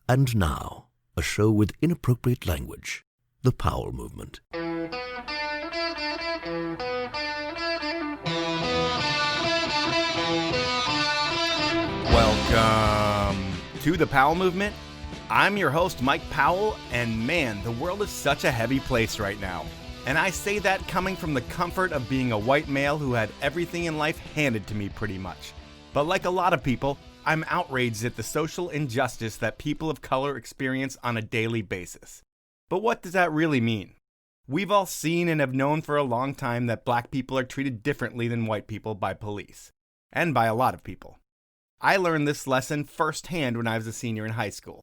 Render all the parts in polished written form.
And now, a show with inappropriate language. The Powell Movement. Welcome to the Powell Movement. I'm your host, Mike Powell, and man, the world is such a heavy place right now. And I say that coming from the comfort of being a white male who had everything in life handed to me pretty much. But like a lot of people, I'm outraged at the social injustice that people of color experience on a daily basis. But what does that really mean? We've all seen and have known for a long time that black people are treated differently than white people by police, and by a lot of people. I learned this lesson firsthand when I was a senior in high school.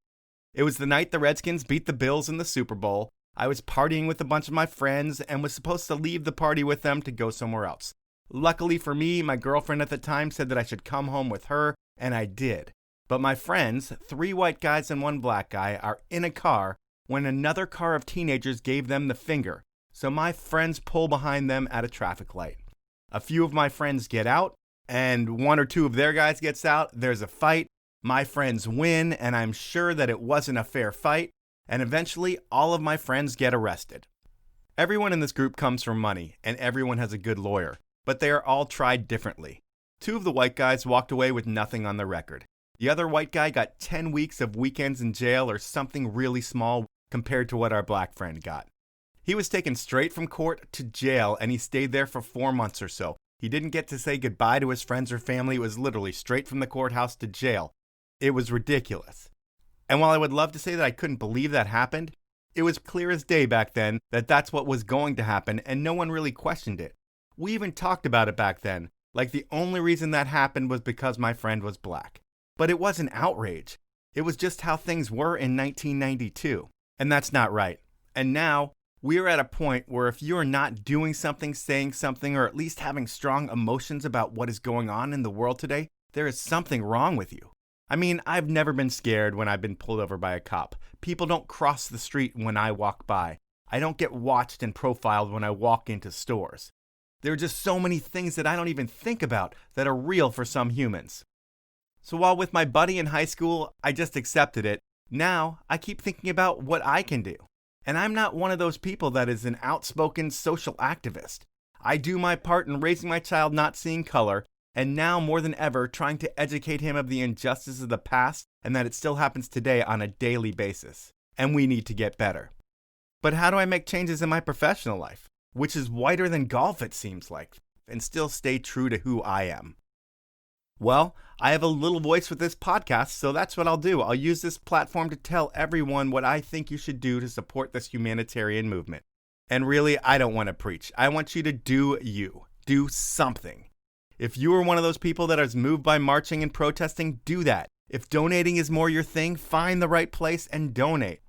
It was the night the Redskins beat the Bills in the Super Bowl. I was partying with a bunch of my friends and was supposed to leave the party with them to go somewhere else. Luckily for me, my girlfriend at the time said that I should come home with her, and I did. But my friends, 3 white guys and 1 black guy, are in a car when another car of teenagers gave them the finger. So my friends pull behind them at a traffic light. A few of my friends get out, and 1 or 2 of their guys gets out. There's a fight. My friends win, and I'm sure that it wasn't a fair fight. And eventually, all of my friends get arrested. Everyone in this group comes from money, and everyone has a good lawyer. But they are all tried differently. 2 of the white guys walked away with nothing on their record. The other white guy got 10 weeks of weekends in jail or something really small compared to what our black friend got. He was taken straight from court to jail, and he stayed there for 4 months or so. He didn't get to say goodbye to his friends or family. It was literally straight from the courthouse to jail. It was ridiculous. And while I would love to say that I couldn't believe that happened, it was clear as day back then that that's what was going to happen, and no one really questioned it. We even talked about it back then, like the only reason that happened was because my friend was black. But it wasn't outrage. It was just how things were in 1992. And that's not right. And now, we're at a point where if you're not doing something, saying something, or at least having strong emotions about what is going on in the world today, there is something wrong with you. I mean, I've never been scared when I've been pulled over by a cop. People don't cross the street when I walk by. I don't get watched and profiled when I walk into stores. There are just so many things that I don't even think about that are real for some humans. So while with my buddy in high school, I just accepted it, now I keep thinking about what I can do. And I'm not one of those people that is an outspoken social activist. I do my part in raising my child not seeing color, and now more than ever trying to educate him of the injustice of the past and that it still happens today on a daily basis. And we need to get better. But how do I make changes in my professional life, which is wider than golf it seems like, and still stay true to who I am? Well, I have a little voice with this podcast, so that's what I'll do. I'll use this platform to tell everyone what I think you should do to support this humanitarian movement. And really, I don't want to preach. I want you to do you. Do something. If you are one of those people that is moved by marching and protesting, do that. If donating is more your thing, find the right place and donate.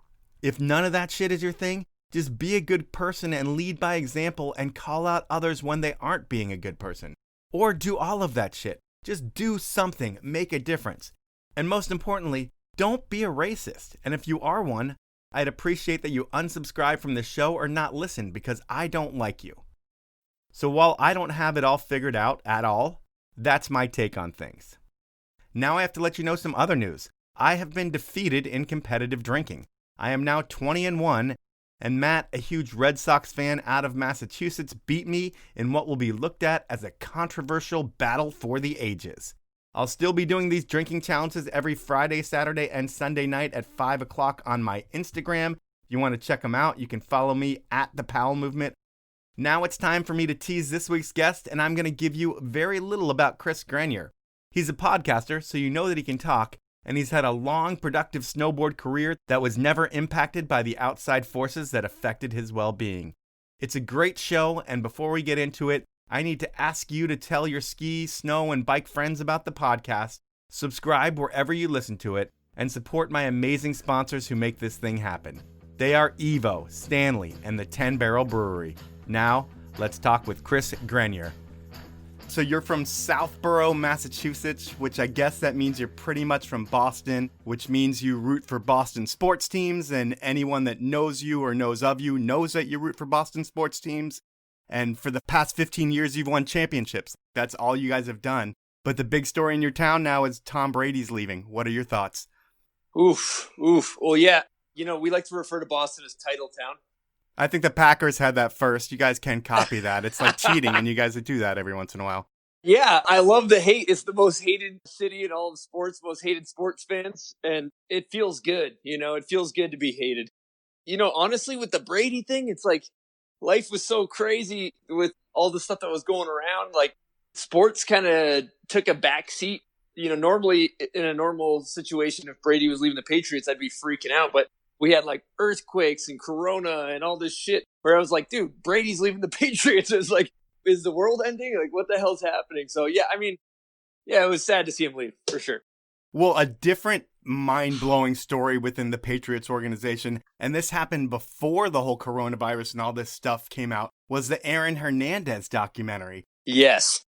If none of that shit is your thing, just be a good person and lead by example and call out others when they aren't being a good person. Or do all of that shit. Just do something, make a difference. And most importantly, don't be a racist. And if you are one, I'd appreciate that you unsubscribe from the show or not listen because I don't like you. So while I don't have it all figured out at all, that's my take on things. Now I have to let you know some other news. I have been defeated in competitive drinking. I am now 20-1, and Matt, a huge Red Sox fan out of Massachusetts, beat me in what will be looked at as a controversial battle for the ages. I'll still be doing these drinking challenges every Friday, Saturday, and Sunday night at 5 o'clock on my Instagram. If you want to check them out, you can follow me at The Powell Movement. Now it's time for me to tease this week's guest, and I'm going to give you very little about Chris Grenier. He's a podcaster, so you know that he can talk, and he's had a long, productive snowboard career that was never impacted by the outside forces that affected his well-being. It's a great show, and before we get into it, I need to ask you to tell your ski, snow, and bike friends about the podcast, subscribe wherever you listen to it, and support my amazing sponsors who make this thing happen. They are Evo, Stanley, and the 10 Barrel Brewery. Now, let's talk with Chris Grenier. So you're from Southborough, Massachusetts, which I guess that means you're pretty much from Boston, which means you root for Boston sports teams, and anyone that knows you or knows of you knows that you root for Boston sports teams. And for the past 15 years, you've won championships. That's all you guys have done. But the big story in your town now is Tom Brady's leaving. What are your thoughts? Oof, oof. Well, yeah. We like to refer to Boston as Title Town. I think the Packers had that first. You guys can copy that. It's like cheating, and you guys do that every once in a while. Yeah, I love the hate. It's the most hated city in all of sports, most hated sports fans, and it feels good. It feels good to be hated. Honestly, with the Brady thing, it's like life was so crazy with all the stuff that was going around. Like sports kind of took a back seat. Normally in a normal situation, if Brady was leaving the Patriots, I'd be freaking out. But we had like earthquakes and Corona and all this shit where I was like, dude, Brady's leaving the Patriots. It's like, is the world ending? Like, what the hell's happening? So, yeah, I mean, yeah, it was sad to see him leave, for sure. Well, a different mind-blowing story within the Patriots organization, and this happened before the whole coronavirus and all this stuff came out, was the Aaron Hernandez documentary. Yes.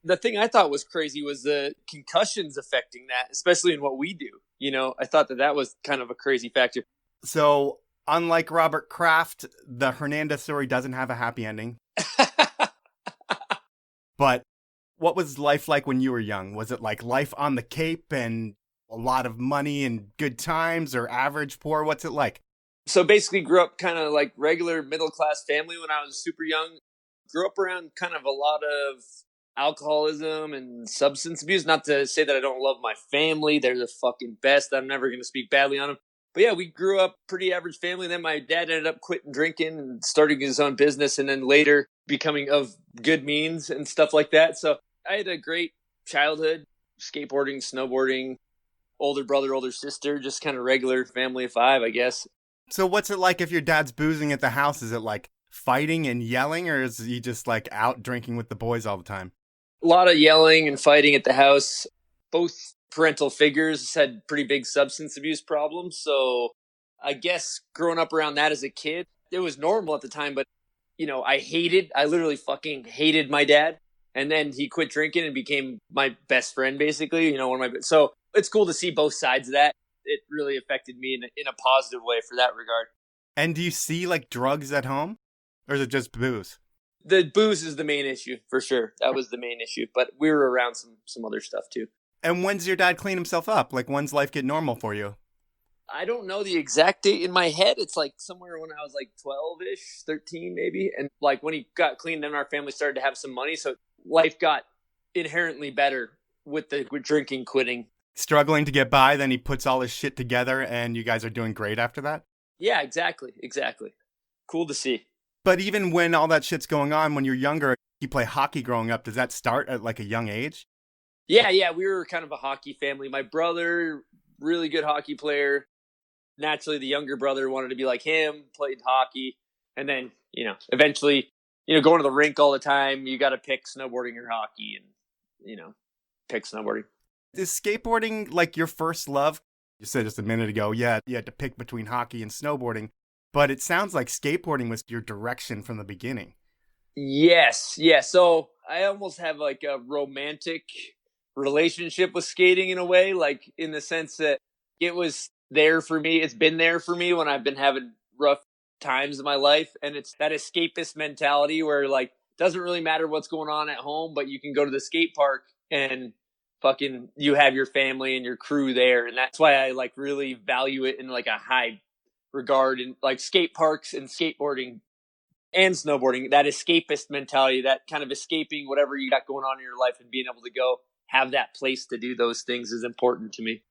The thing I thought was crazy was the concussions affecting that, especially in what we do. I thought that was kind of a crazy factor. So, unlike Robert Kraft, the Hernandez story doesn't have a happy ending. But what was life like when you were young? Was it like life on the Cape and a lot of money and good times, or average poor? What's it like? So basically grew up kind of like regular middle-class family when I was super young. Grew up around kind of a lot of alcoholism and substance abuse. Not to say that I don't love my family. They're the fucking best. I'm never going to speak badly on them. But yeah, we grew up pretty average family. Then my dad ended up quitting drinking and starting his own business, and then later becoming of good means and stuff like that. So I had a great childhood, skateboarding, snowboarding, older brother, older sister, just kind of regular family of five, I guess. So what's it like if your dad's boozing at the house? Is it like fighting and yelling, or is he just like out drinking with the boys all the time? A lot of yelling and fighting at the house. Both parental figures had pretty big substance abuse problems. So I guess growing up around that as a kid, it was normal at the time. But, I literally fucking hated my dad. And then he quit drinking and became my best friend, basically. So it's cool to see both sides of that. It really affected me in a positive way for that regard. And do you see like drugs at home, or is it just booze? The booze is the main issue, for sure. That was the main issue. But we were around some other stuff, too. And when's your dad clean himself up? Like, when's life get normal for you? I don't know the exact date in my head. It's like somewhere when I was like 12-ish, 13 maybe. And like when he got clean, then our family started to have some money. So life got inherently better with drinking quitting. Struggling to get by, then he puts all his shit together and you guys are doing great after that? Yeah, exactly. Cool to see. But even when all that shit's going on, when you're younger, you play hockey growing up, does that start at like a young age? Yeah, we were kind of a hockey family. My brother, really good hockey player. Naturally, the younger brother wanted to be like him, played hockey. And then, eventually, going to the rink all the time, you got to pick snowboarding or hockey and, pick snowboarding. Is skateboarding like your first love? You said just a minute ago, yeah, you had to pick between hockey and snowboarding. But it sounds like skateboarding was your direction from the beginning. Yes. Yeah. So I almost have like a romantic relationship with skating in a way, like in the sense that it was there for me. It's been there for me when I've been having rough times in my life. And it's that escapist mentality where like, doesn't really matter what's going on at home, but you can go to the skate park and fucking, you have your family and your crew there. And that's why I like really value it in like a high regard, in like skate parks and skateboarding and snowboarding. That escapist mentality, that kind of escaping whatever you got going on in your life and being able to go have that place to do those things is important to me.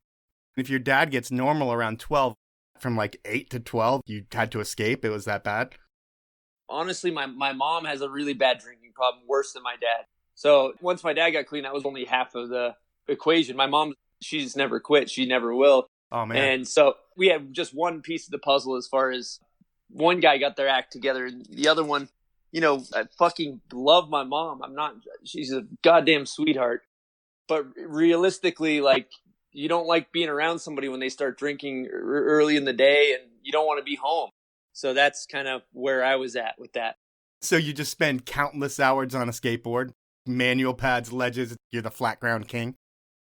If your dad gets normal around 12, from like 8 to 12, you had to escape? It was that bad? Honestly, my mom has a really bad drinking problem, worse than my dad. So once my dad got clean, that was only half of the equation. My mom, she's never quit. She never will. Oh, man. And so we had just one piece of the puzzle as far as one guy got their act together. And the other one, I fucking love my mom. She's a goddamn sweetheart. But realistically, like, you don't like being around somebody when they start drinking early in the day and you don't want to be home. So that's kind of where I was at with that. So you just spend countless hours on a skateboard, manual pads, ledges, you're the flat ground king?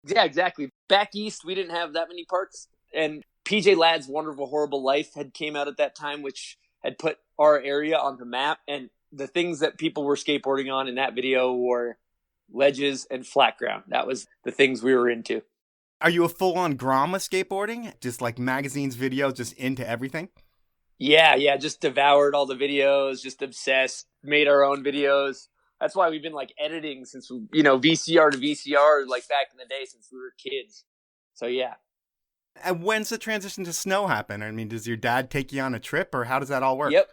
Yeah, exactly. Back east, we didn't have that many parks. And PJ Ladd's Wonderful Horrible Life had came out at that time, which had put our area on the map. And the things that people were skateboarding on in that video were ledges and flat ground. That was the things we were into. Are you a full-on Grom with skateboarding? Just like magazines, videos, just into everything? Yeah, just devoured all the videos, just obsessed, made our own videos. That's why we've been like editing since, VCR to VCR, like back in the day since we were kids. So yeah. And when's the transition to snow happen? I mean, does your dad take you on a trip or how does that all work? Yep.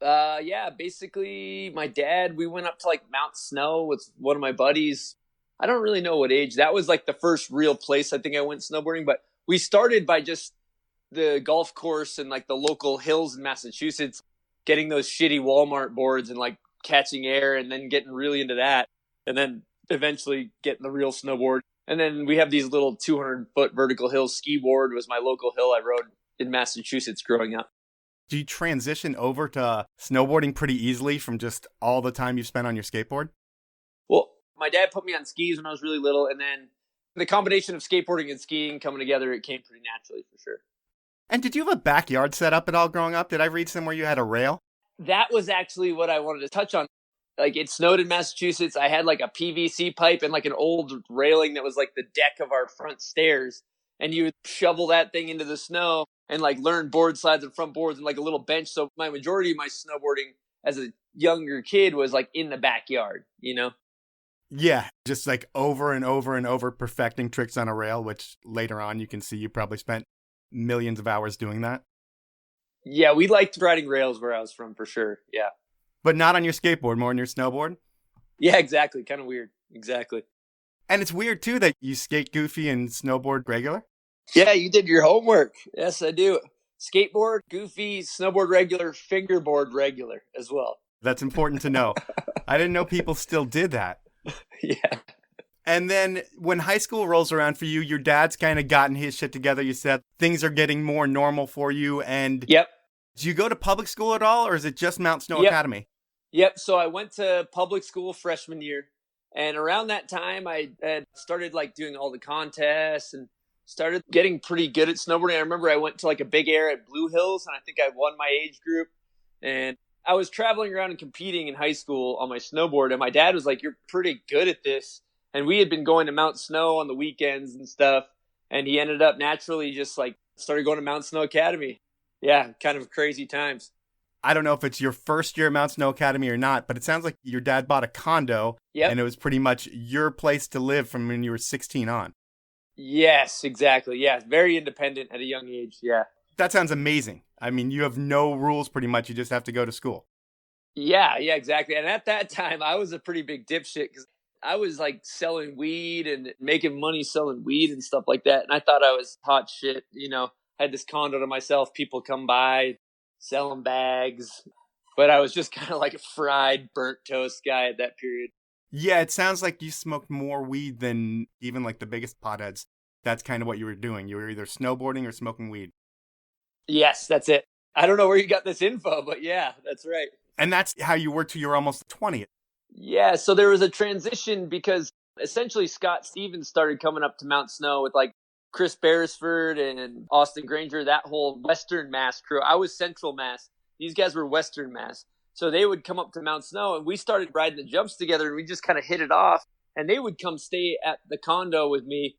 Yeah, basically my dad, we went up to like Mount Snow with one of my buddies. I don't really know what age. That was like the first real place I think I went snowboarding, but we started by just the golf course and like the local hills in Massachusetts, getting those shitty Walmart boards and like catching air and then getting really into that. And then eventually getting the real snowboard. And then we have these little 200-foot vertical hills. Skiboard was my local hill I rode in Massachusetts growing up. Do you transition over to snowboarding pretty easily from just all the time you spent on your skateboard? Well, my dad put me on skis when I was really little, and then the combination of skateboarding and skiing coming together, it came pretty naturally for sure. And did you have a backyard set up at all growing up? Did I read somewhere you had a rail? That was actually what I wanted to touch on. Like, it snowed in Massachusetts. I had like a PVC pipe and like an old railing that was like the deck of our front stairs. And you would shovel that thing into the snow and like learn board slides and front boards and like a little bench. So my majority of my snowboarding as a younger kid was like in the backyard, Yeah, just like over and over and over perfecting tricks on a rail, which later on you can see you probably spent millions of hours doing that. Yeah, we liked riding rails where I was from for sure. Yeah. But not on your skateboard, more on your snowboard? Yeah, exactly. Kind of weird. Exactly. And it's weird too that you skate goofy and snowboard regular. Yeah, you did your homework. Yes, I do. Skateboard, goofy, snowboard regular, fingerboard regular as well. That's important to know. I didn't know people still did that. Yeah. And then when high school rolls around for you, your dad's kind of gotten his shit together. You said things are getting more normal for you. And Yep. do you go to public school at all, or is it just Mount Snow Academy? Yep. So I went to public school freshman year. And around that time, I had started like doing all the contests and started getting pretty good at snowboarding. I remember I went to like a big air at Blue Hills, and I think I won my age group. And I was traveling around and competing in high school on my snowboard. And my dad was like, "You're pretty good at this." And we had been going to Mount Snow on the weekends and stuff. And he ended up naturally just like started going to Mount Snow Academy. Yeah, kind of crazy times. I don't know if it's your first year at Mount Snow Academy or not, but it sounds like your dad bought a condo. Yep. And it was pretty much your place to live from when you were 16 on. Yes, exactly. Yeah, very independent at a young age. Yeah. That sounds amazing. I mean, you have no rules pretty much. You just have to go to school. Yeah, exactly. And at that time, I was a pretty big dipshit because I was like selling weed and making money selling weed and stuff like that. And I thought I was hot shit. I had this condo to myself. People come by, selling bags. But I was just kind of like a fried, burnt toast guy at that period. Yeah, it sounds like you smoked more weed than even like the biggest potheads. That's kind of what you were doing. You were either snowboarding or smoking weed. Yes, that's it. I don't know where you got this info, but yeah, that's right. And that's how you were till you're almost 20. Yeah, so there was a transition because essentially Scott Stevens started coming up to Mount Snow with like Chris Beresford and Austen Granger, that whole Western Mass crew. I was Central Mass. These guys were Western Mass. So they would come up to Mount Snow and we started riding the jumps together and we just kind of hit it off. And they would come stay at the condo with me.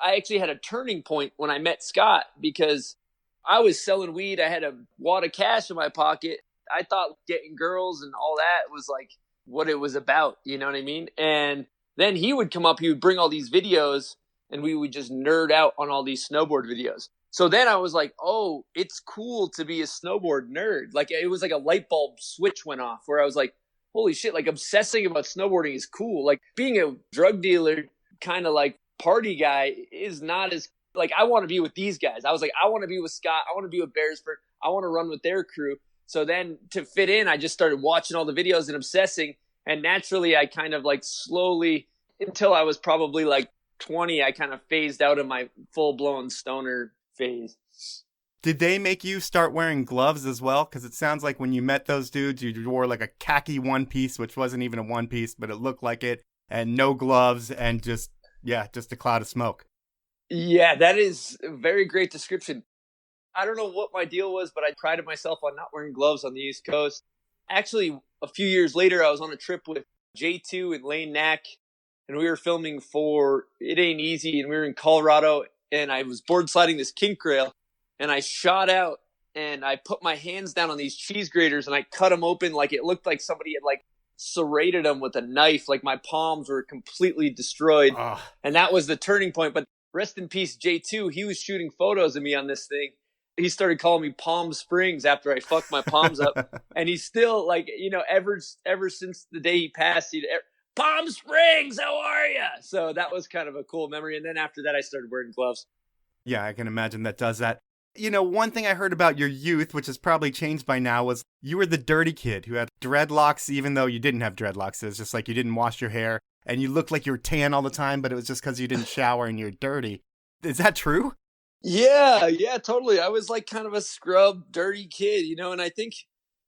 I actually had a turning point when I met Scott because I was selling weed. I had a wad of cash in my pocket. I thought getting girls and all that was like what it was about. You know what I mean? And then he would come up, he would bring all these videos and we would just nerd out on all these snowboard videos. So then I was like, oh, it's cool to be a snowboard nerd. Like it was like a light bulb switch went off where I was like, holy shit, like obsessing about snowboarding is cool. Like being a drug dealer kind of like party guy is not as like, I want to be with these guys. I was like, I want to be with Scott. I want to be with Beresford. I want to run with their crew. So then to fit in, I just started watching all the videos and obsessing. And naturally, I kind of like slowly, until I was probably like 20, I kind of phased out of my full-blown stoner phase. Did they make you start wearing gloves as well? Because it sounds like when you met those dudes, you wore like a khaki one piece, which wasn't even a one piece, but it looked like it, and no gloves and just a cloud of smoke. Yeah, that is a very great description. I don't know what my deal was, but I prided myself on not wearing gloves on the East Coast. Actually, a few years later, I was on a trip with J2 and Lane Knack. and we were filming for It Ain't Easy, and we were in Colorado, and I was board sliding this kink rail, and I shot out, and I put my hands down on these cheese graters, and I cut them open like it looked like somebody had like serrated them with a knife. Like my palms were completely destroyed, and that was the turning point. But rest in peace, J2. He was shooting photos of me on this thing. He started calling me Palm Springs after I fucked my palms up, and he's still like, ever since the day he passed, he'd Palm Springs, how are you? So that was kind of a cool memory. And then after that, I started wearing gloves. Yeah, I can imagine that does that. One thing I heard about your youth, which has probably changed by now, was you were the dirty kid who had dreadlocks, even though you didn't have dreadlocks. It was just like you didn't wash your hair, and you looked like you were tan all the time, but it was just because you didn't shower and you're dirty. Is that true? Yeah, totally. I was like kind of a scrub, dirty kid, and I think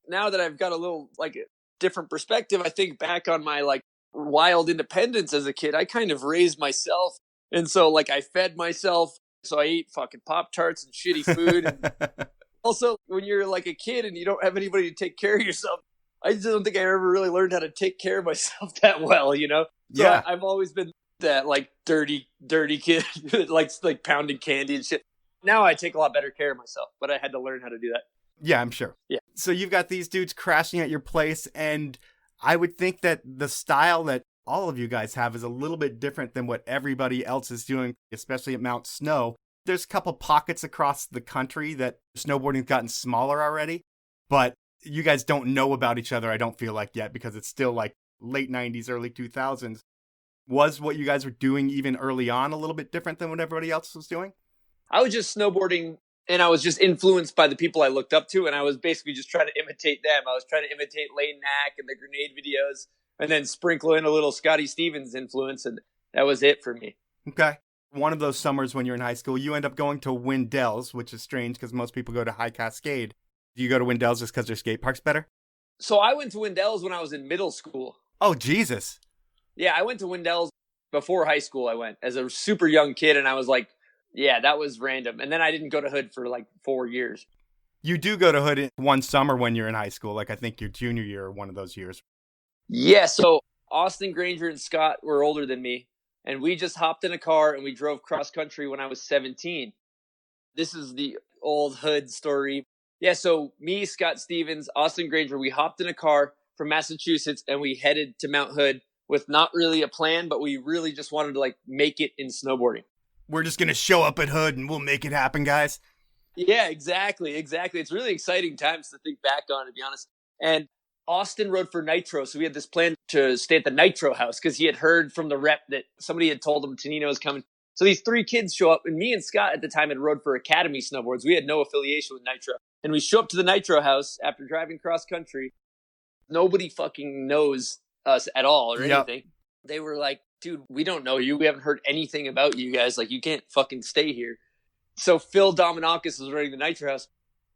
now that I've got a little like different perspective, I think back on my like wild independence as a kid. I kind of raised myself. And so like I fed myself. So I ate fucking Pop-Tarts and shitty food. And also when you're like a kid and you don't have anybody to take care of yourself, I just don't think I ever really learned how to take care of myself that well, So yeah. I've always been that like dirty kid that likes like pounding candy and shit. Now I take a lot better care of myself, but I had to learn how to do that. Yeah, I'm sure. Yeah. So you've got these dudes crashing at your place, and I would think that the style that all of you guys have is a little bit different than what everybody else is doing, especially at Mount Snow. There's a couple pockets across the country that snowboarding's gotten smaller already, but you guys don't know about each other, I don't feel like, yet, because it's still like late 90s, early 2000s. Was what you guys were doing even early on a little bit different than what everybody else was doing? I was just snowboarding, and I was just influenced by the people I looked up to, and I was basically just trying to imitate them. I was trying to imitate Lane Nack and the Grenade videos, and then sprinkle in a little Scotty Stevens influence, and that was it for me. Okay. One of those summers when you're in high school, you end up going to Wendell's, which is strange because most people go to High Cascade. Do you go to Wendell's just because their skate park's better? So I went to Wendell's when I was in middle school. Oh, Jesus. Yeah, I went to Wendell's before high school. I went as a super young kid, and I was like, yeah, that was random. And then I didn't go to Hood for like 4 years. You do go to Hood one summer when you're in high school, like I think your junior year or one of those years. Yeah, so Austen, Granger, and Scott were older than me. And we just hopped in a car and we drove cross country when I was 17. This is the old Hood story. Yeah, so me, Scott Stevens, Austen, Granger, we hopped in a car from Massachusetts and we headed to Mount Hood with not really a plan, but we really just wanted to like make it in snowboarding. We're just going to show up at Hood and we'll make it happen, guys. Yeah, exactly. It's really exciting times to think back on, to be honest. And Austen rode for Nitro, so we had this plan to stay at the Nitro house because he had heard from the rep that somebody had told him Tonino was coming. So these 3 kids show up, and me and Scott at the time had rode for Academy Snowboards. We had no affiliation with Nitro. And we show up to the Nitro house after driving cross country. Nobody fucking knows us at all or anything. They were like, dude, we don't know you. We haven't heard anything about you guys. Like, you can't fucking stay here. So Phil Dominakis was running the Nitro house.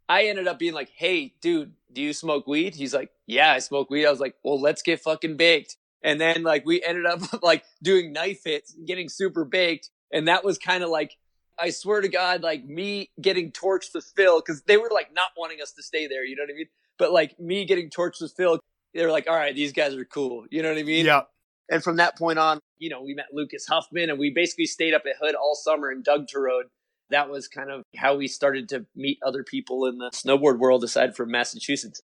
I ended up being like, hey, dude, do you smoke weed? He's like, yeah, I smoke weed. I was like, well, let's get fucking baked. And then like we ended up like doing knife hits, getting super baked. And that was kind of like, I swear to God, like me getting torched with Phil, because they were like not wanting us to stay there. You know what I mean? But like me getting torched with Phil, they were like, all right, these guys are cool. You know what I mean? Yeah. And from that point on, we met Lucas Huffman, and we basically stayed up at Hood all summer and dug to road. That was kind of how we started to meet other people in the snowboard world aside from Massachusetts.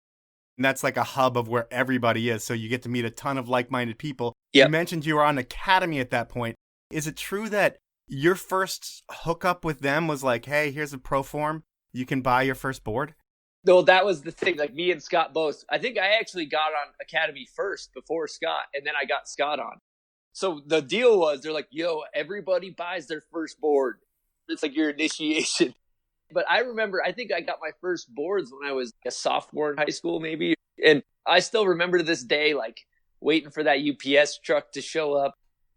And that's like a hub of where everybody is. So you get to meet a ton of like-minded people. Yep. You mentioned you were on Academy at that point. Is it true that your first hookup with them was like, hey, here's a pro form, you can buy your first board? No, that was the thing. Like me and Scott both. I think I actually got on Academy first before Scott, and then I got Scott on. So the deal was, they're like, yo, everybody buys their first board. It's like your initiation. But I remember, I think I got my first boards when I was a sophomore in high school, maybe. And I still remember to this day, like waiting for that UPS truck to show up.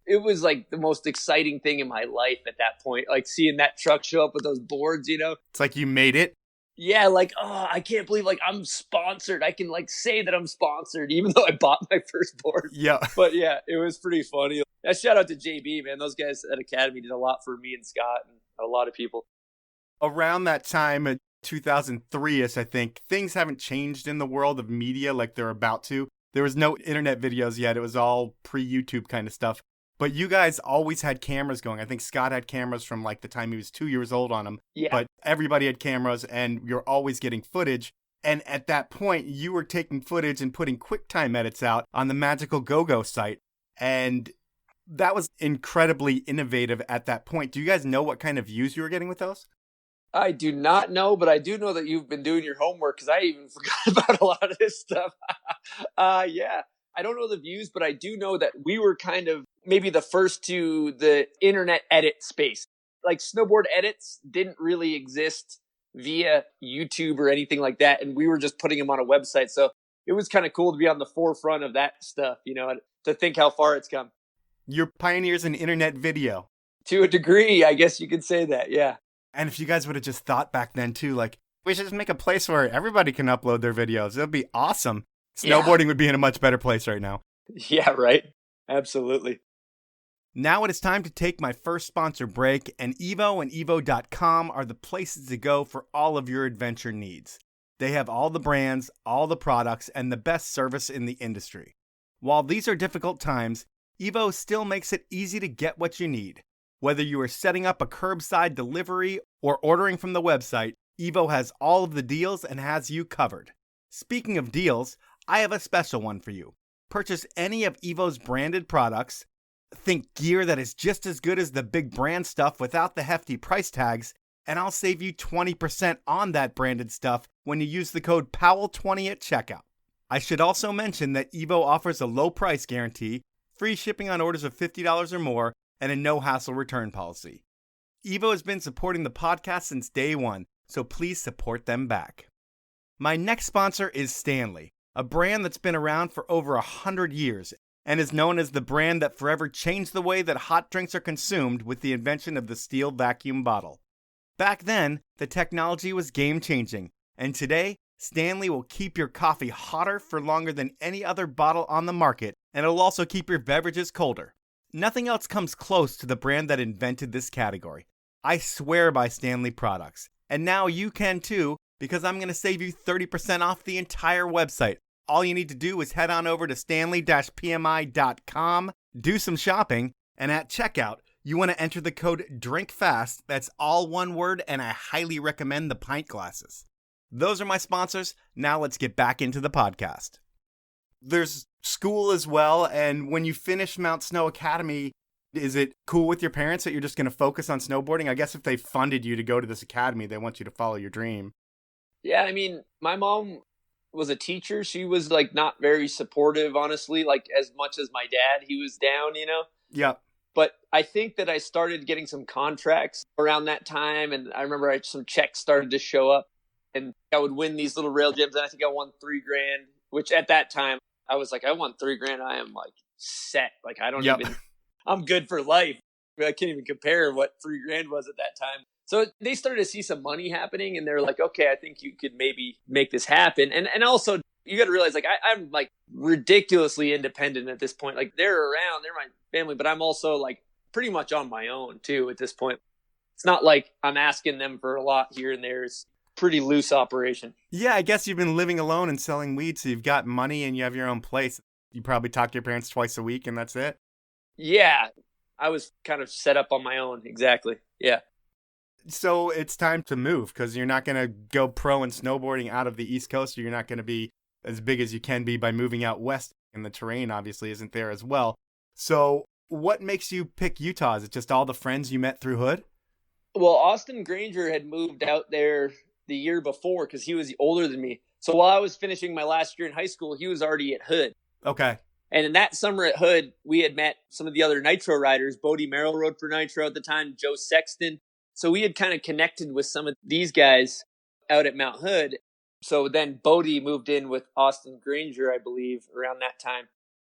It was like the most exciting thing in my life at that point. Like seeing that truck show up with those boards, It's like you made it. Yeah, like, oh, I can't believe, like, I'm sponsored. I can, like, say that I'm sponsored, even though I bought my first board. Yeah. But, yeah, it was pretty funny. Shout out to JB, man. Those guys at Academy did a lot for me and Scott and a lot of people. Around that time, 2003-ish, I think, things haven't changed in the world of media like they're about to. There was no internet videos yet. It was all pre-YouTube kind of stuff. But you guys always had cameras going. I think Scott had cameras from like the time he was 2 years old on them. Yeah. But everybody had cameras and you're always getting footage. And at that point, you were taking footage and putting QuickTime edits out on the Magical Go-Go site. And that was incredibly innovative at that point. Do you guys know what kind of views you were getting with those? I do not know, but I do know that you've been doing your homework because I even forgot about a lot of this stuff. Yeah, I don't know the views, but I do know that we were kind of maybe the first to the internet edit space. Like snowboard edits didn't really exist via YouTube or anything like that. And we were just putting them on a website. So it was kind of cool to be on the forefront of that stuff, you know, to think how far it's come. You're pioneers in internet video. To a degree, I guess you could say that, yeah. And if you guys would have just thought back then too, like, we should just make a place where everybody can upload their videos. It'll be awesome. Snowboarding would be in a much better place right now. Yeah, right. Absolutely. Now it is time to take my first sponsor break, and Evo and Evo.com are the places to go for all of your adventure needs. They have all the brands, all the products, and the best service in the industry. While these are difficult times, Evo still makes it easy to get what you need. Whether you are setting up a curbside delivery or ordering from the website, Evo has all of the deals and has you covered. Speaking of deals, I have a special one for you. Purchase any of Evo's branded products. Think gear that is just as good as the big brand stuff without the hefty price tags, and I'll save you 20% on that branded stuff when you use the code POWEL20 at checkout. I should also mention that Evo offers a low price guarantee, free shipping on orders of $50 or more, and a no-hassle return policy. Evo has been supporting the podcast since day one, so please support them back. My next sponsor is Stanley, a brand that's been around for over 100 years and is known as the brand that forever changed the way that hot drinks are consumed with the invention of the steel vacuum bottle. Back then, the technology was game-changing, and today, Stanley will keep your coffee hotter for longer than any other bottle on the market, and it'll also keep your beverages colder. Nothing else comes close to the brand that invented this category. I swear by Stanley products, and now you can too, because I'm going to save you 30% off the entire website. All you need to do is head on over to stanley-pmi.com, do some shopping, and at checkout, you want to enter the code DRINKFAST. That's all one word, and I highly recommend the pint glasses. Those are my sponsors. Now let's get back into the podcast. There's school as well, and when you finish Mount Snow Academy, is it cool with your parents that you're just going to focus on snowboarding? I guess if they funded you to go to this academy, they want you to follow your dream. Yeah, I mean, my mom was a teacher. She was like not very supportive, honestly, like as much as my dad. He was down, you know? Yeah. But I think that I started getting some contracts around that time, and I remember some checks started to show up, and I would win these little rail gyms, and I think I won $3,000, which at that time I was like, I won $3,000. I am like set. Like I don't even, I'm good for life. I can't even compare what $3,000 was at that time. So they started to see some money happening, and they're like, okay, I think you could maybe make this happen. And also you got to realize, like, I'm like ridiculously independent at this point. Like they're around, they're my family, but I'm also like pretty much on my own too at this point. It's not like I'm asking them for a lot here and there. It's pretty loose operation. Yeah, I guess you've been living alone and selling weed, so you've got money and you have your own place. You probably talk to your parents twice a week, and that's it. Yeah, I was kind of set up on my own. Exactly. Yeah. So it's time to move, because you're not going to go pro in snowboarding out of the East Coast. You're not going to be as big as you can be by moving out west, and the terrain obviously isn't there as well. So what makes you pick Utah? Is it just all the friends you met through Hood? Well, Austen Granger had moved out there the year before because he was older than me. So while I was finishing my last year in high school, he was already at Hood. Okay. And in that summer at Hood, we had met some of the other Nitro riders. Bodie Merrill rode for Nitro at the time, Joe Sexton. So we had kind of connected with some of these guys out at Mount Hood. So then Bodie moved in with Austen Granger, I believe, around that time.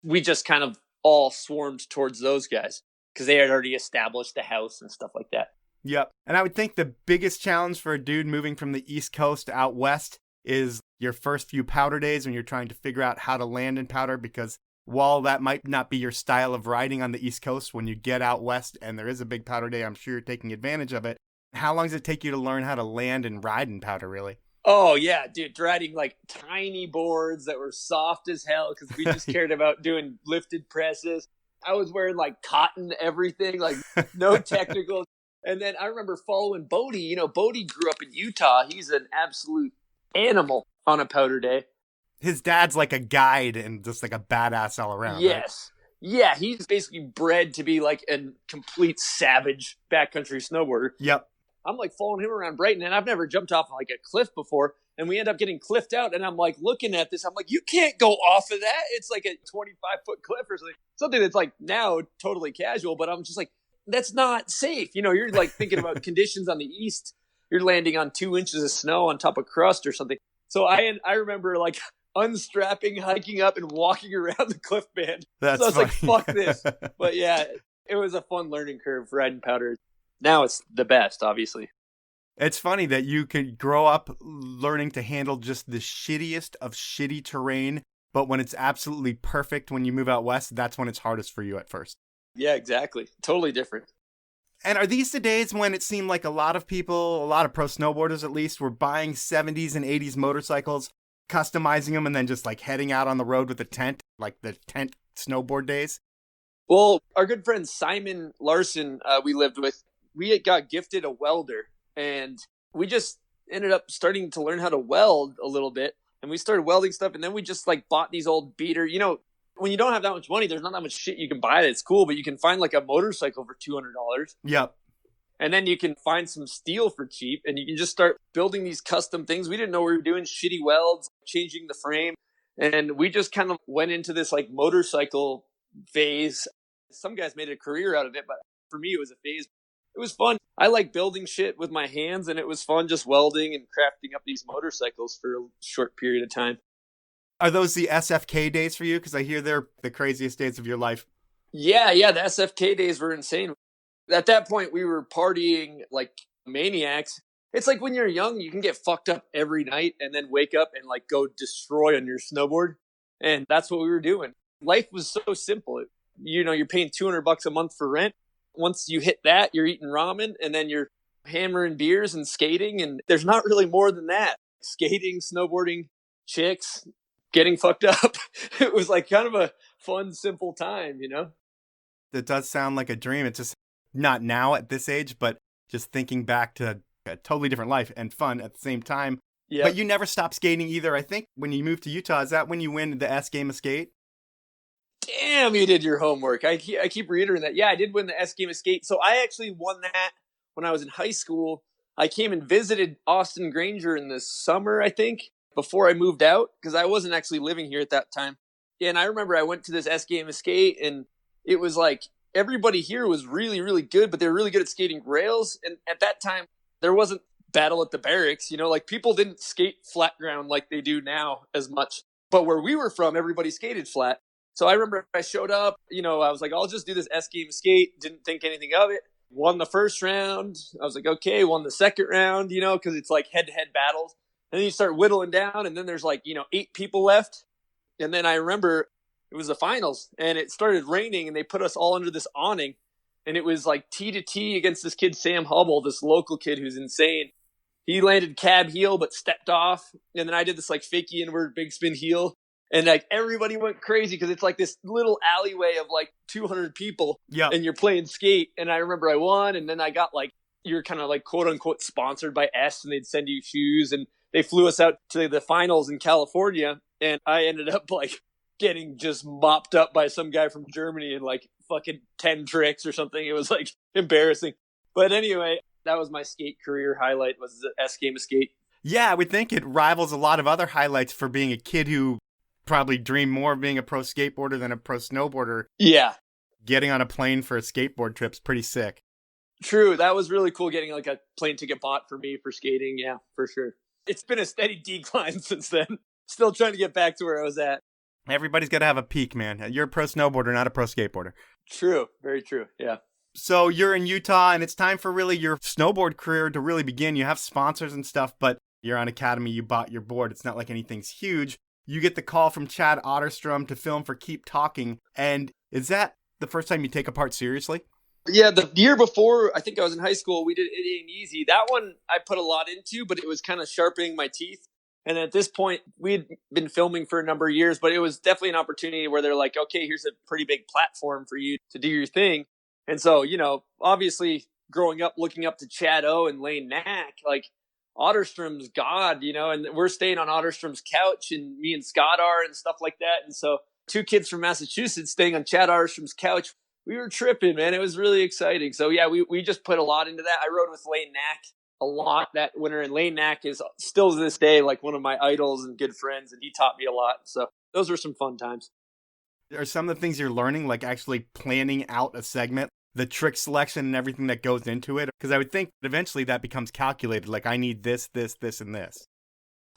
We just kind of all swarmed towards those guys because they had already established the house and stuff like that. Yep. And I would think the biggest challenge for a dude moving from the East Coast out west is your first few powder days when you're trying to figure out how to land in powder, because while that might not be your style of riding on the East Coast, when you get out west and there is a big powder day, I'm sure you're taking advantage of it. How long does it take you to learn how to land and ride in powder, really? Oh, yeah, dude, riding like tiny boards that were soft as hell because we just cared about doing lifted presses. I was wearing like cotton everything, like no technical. And then I remember following Bodie. You know, Bodie grew up in Utah. He's an absolute animal on a powder day. His dad's like a guide and just like a badass all around. Yes. Right? Yeah, he's basically bred to be like a complete savage backcountry snowboarder. Yep. I'm like following him around Brighton, and I've never jumped off like a cliff before. And we end up getting cliffed out, and I'm like looking at this. I'm like, you can't go off of that. It's like a 25-foot cliff or something. Something that's like now totally casual, but I'm just like, that's not safe. You know, you're like thinking about conditions on the east. You're landing on 2 inches of snow on top of crust or something. So I remember like unstrapping, hiking up, and walking around the cliff band. That's so I was funny. like, fuck this. But yeah, it was a fun learning curve riding powder. Now it's the best, obviously. It's funny that you could grow up learning to handle just the shittiest of shitty terrain, but when it's absolutely perfect when you move out west, that's when it's hardest for you at first. Yeah, exactly. Totally different. And are these the days when it seemed like a lot of people, a lot of pro snowboarders at least, were buying 70s and 80s motorcycles, customizing them, and then just like heading out on the road with a tent, like the tent snowboard days? Well, our good friend Simon Larson, we lived with, we got gifted a welder. And we just ended up starting to learn how to weld a little bit. And we started welding stuff. And then we just like bought these old beater. You know, when you don't have that much money, there's not that much shit you can buy that's cool. But you can find like a motorcycle for $200. Yep. And then you can find some steel for cheap. And you can just start building these custom things. We didn't know we were doing shitty welds, changing the frame. And we just kind of went into this like motorcycle phase. Some guys made a career out of it. But for me, it was a phase. It was fun. I like building shit with my hands, and it was fun just welding and crafting up these motorcycles for a short period of time. Are those the SFK days for you? Because I hear they're the craziest days of your life. Yeah, the SFK days were insane. At that point, we were partying like maniacs. It's like when you're young, you can get fucked up every night and then wake up and like go destroy on your snowboard. And that's what we were doing. Life was so simple. You know, you're paying $200 a month for rent. Once you hit that, you're eating ramen, and then you're hammering beers and skating, and there's not really more than that. Skating, snowboarding, chicks, getting fucked up. It was like kind of a fun, simple time, you know? It does sound like a dream. It's just not now at this age, but just thinking back to a totally different life and fun at the same time. Yeah. But you never stopped skating either. I think when you moved to Utah, is that when you win the Sgame Escape? Damn, you did your homework. I keep reiterating that. Yeah, I did win the Sgame Escape. So I actually won that when I was in high school. I came and visited Austen, Granger in the summer, I think, before I moved out, because I wasn't actually living here at that time. Yeah, and I remember I went to this Sgame Escape, and it was like everybody here was really, really good, but they were really good at skating rails. And at that time, there wasn't battle at the barracks. You know, like people didn't skate flat ground like they do now as much. But where we were from, everybody skated flat. So I remember I showed up, you know, I was like, I'll just do this Sgame Escape. Didn't think anything of it. Won the first round. I was like, okay, won the second round, you know, because it's like head-to-head battles. And then you start whittling down, and then there's like, 8 people left. And then I remember it was the finals, and it started raining, and they put us all under this awning. And it was like T to T against this kid, Sam Hubble, this local kid who's insane. He landed cab heel, but stepped off. And then I did this like fakey inward big spin heel. And like everybody went crazy because it's like this little alleyway of like 200 people. Yeah. And you're playing skate. And I remember I won. And then I got like, you're kind of like quote unquote sponsored by S, and they'd send you shoes. And they flew us out to the finals in California. And I ended up like getting just mopped up by some guy from Germany in like fucking 10 tricks or something. It was like embarrassing. But anyway, that was my skate career highlight, was the Sgame Escape. Yeah, I would think it rivals a lot of other highlights for being a kid who probably dreamed more of being a pro skateboarder than a pro snowboarder. Yeah. Getting on a plane for a skateboard trip's pretty sick. True. That was really cool getting like a plane ticket bought for me for skating. Yeah, for sure. It's been a steady decline since then. Still trying to get back to where I was at. Everybody's got to have a peak, man. You're a pro snowboarder, not a pro skateboarder. True. Very true. Yeah. So you're in Utah, and it's time for really your snowboard career to really begin. You have sponsors and stuff, but you're on Academy, you bought your board. It's not like anything's huge. You get the call from Chad Otterstrom to film for Keep Talking. And is that the first time you take a part seriously? Yeah, the year before, I think I was in high school, we did It Ain't Easy. That one I put a lot into, but it was kind of sharpening my teeth. And at this point, we'd been filming for a number of years, but it was definitely an opportunity where they're like, okay, here's a pretty big platform for you to do your thing. And so, obviously growing up, looking up to Chad O and Lane Knack, like Otterstrom's God, and we're staying on Otterstrom's couch, and me and Scott are and stuff like that. And so 2 kids from Massachusetts staying on Chad Otterstrom's couch, we were tripping, man. It was really exciting. So yeah, we just put a lot into that. I rode with Lane Knack a lot that winter, and Lane Knack is still to this day like one of my idols and good friends, and he taught me a lot. So those were some fun times. Are some of the things you're learning, like actually planning out a segment, the trick selection and everything that goes into it? Because I would think eventually that becomes calculated, like I need this, this, this, and this.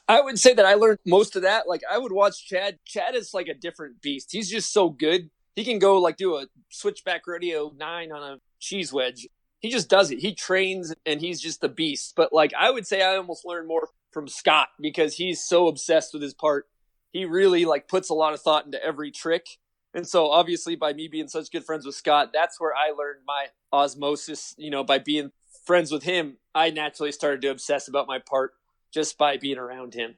I would say that I learned most of that. Like I would watch Chad. Chad is like a different beast. He's just so good. He can go like do a switchback rodeo 9 on a cheese wedge. He just does it. He trains and he's just a beast. But like I would say I almost learned more from Scott because he's so obsessed with his part. He really like puts a lot of thought into every trick. And so obviously by me being such good friends with Scott, that's where I learned my osmosis, by being friends with him. I naturally started to obsess about my part just by being around him.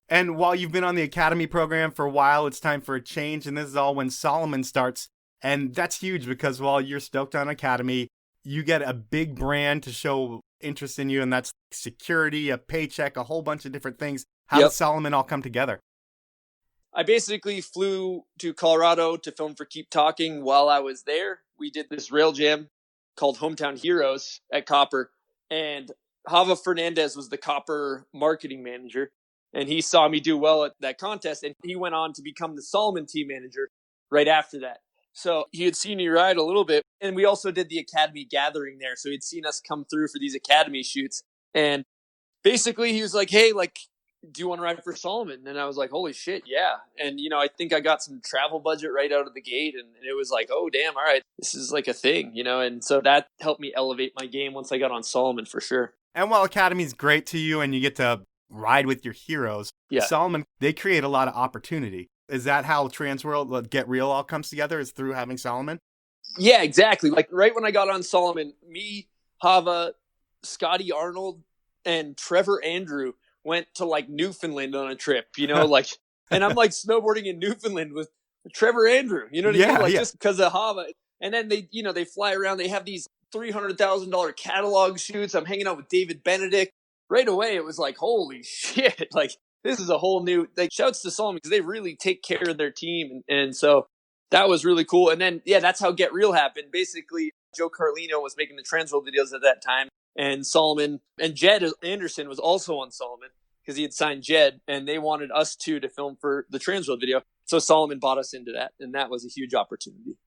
And while you've been on the Academy program for a while, it's time for a change. And this is all when Salomon starts. And that's huge because while you're stoked on Academy, you get a big brand to show interest in you. And that's security, a paycheck, a whole bunch of different things. How does Salomon all come together? I basically flew to Colorado to film for Keep Talking while I was there. We did this rail jam called Hometown Heroes at Copper. And Hava Hernandez was the Copper marketing manager. And he saw me do well at that contest. And he went on to become the Salomon team manager right after that. So he had seen me ride a little bit. And we also did the Academy gathering there. So he'd seen us come through for these Academy shoots. And basically he was like, hey, like, do you want to ride for Salomon? And I was like, holy shit, yeah. And, I think I got some travel budget right out of the gate. And it was like, oh, damn, all right, this is like a thing, And so that helped me elevate my game once I got on Salomon for sure. And while Academy's great to you and you get to ride with your heroes, Salomon, they create a lot of opportunity. Is that how Transworld Get Real all comes together, is through having Salomon? Yeah, exactly. Like right when I got on Salomon, me, Hava, Scotty Arnold, and Trevor Andrew went to like Newfoundland on a trip, like, and I'm like snowboarding in Newfoundland with Trevor Andrew, you know what I mean? Like just because of Hava. And then they, they fly around, they have these $300,000 catalog shoots. I'm hanging out with David Benedict. Right away, it was like, holy shit, like this is a whole new, like shouts to Salomon because they really take care of their team. And so that was really cool. And then, that's how Get Real happened. Basically, Joe Carlino was making the Transworld videos at that time. And Salomon and Jed Anderson was also on Salomon because he had signed Jed, and they wanted us two to film for the Transworld video. So Salomon bought us into that, and that was a huge opportunity.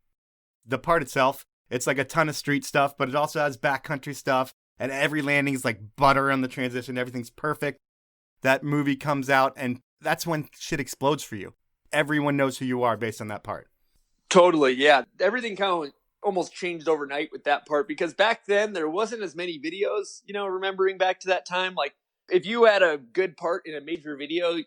The part itself, it's like a ton of street stuff, but it also has backcountry stuff, and every landing is like butter on the transition. Everything's perfect. That movie comes out, and that's when shit explodes for you. Everyone knows who you are based on that part. Totally, yeah. Everything kind of almost changed overnight with that part because back then there wasn't as many videos, remembering back to that time. Like if you had a good part in a major video,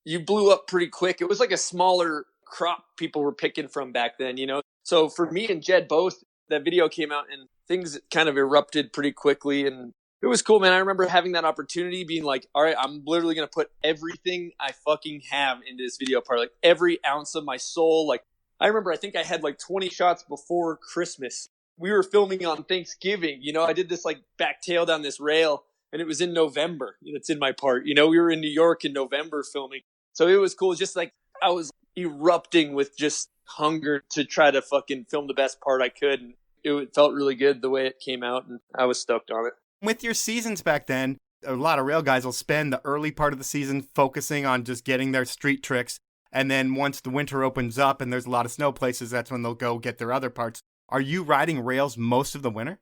you blew up pretty quick. It was like a smaller crop people were picking from back then, So for me and Jed both, that video came out and things kind of erupted pretty quickly. And it was cool, man. I remember having that opportunity being like, all right, I'm literally going to put everything I fucking have into this video part, like every ounce of my soul. Like I remember, I think I had like 20 shots before Christmas. We were filming on Thanksgiving. I did this like back tail down this rail and it was in November. It's in my part. We were in New York in November filming. So it was cool. Just like I was erupting with just hunger to try to fucking film the best part I could. And it felt really good the way it came out. And I was stoked on it. With your seasons back then, a lot of rail guys will spend the early part of the season focusing on just getting their street tricks. And then once the winter opens up and there's a lot of snow places, that's when they'll go get their other parts. Are you riding rails most of the winter?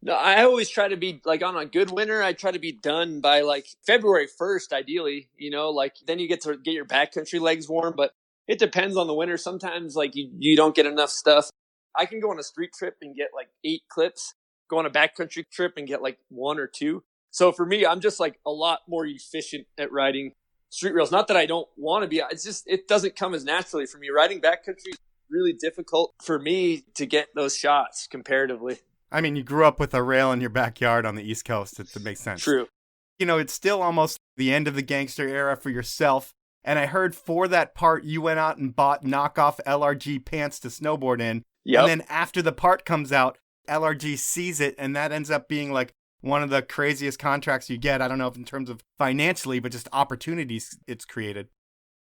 No, I always try to be like on a good winter. I try to be done by like February 1st, ideally, like then you get to get your backcountry legs warm, but it depends on the winter. Sometimes like you don't get enough stuff. I can go on a street trip and get like 8 clips, go on a backcountry trip and get like 1 or 2. So for me, I'm just like a lot more efficient at riding street rails. Not that I don't want to be. It's just, it doesn't come as naturally for me. Riding backcountry is really difficult for me to get those shots comparatively. I mean, you grew up with a rail in your backyard on the East Coast. It makes sense. True. It's still almost the end of the Gangsta Era for yourself. And I heard for that part, you went out and bought knockoff LRG pants to snowboard in. Yep. And then after the part comes out, LRG sees it, and that ends up being like one of the craziest contracts you get. I don't know if in terms of financially, but just opportunities it's created.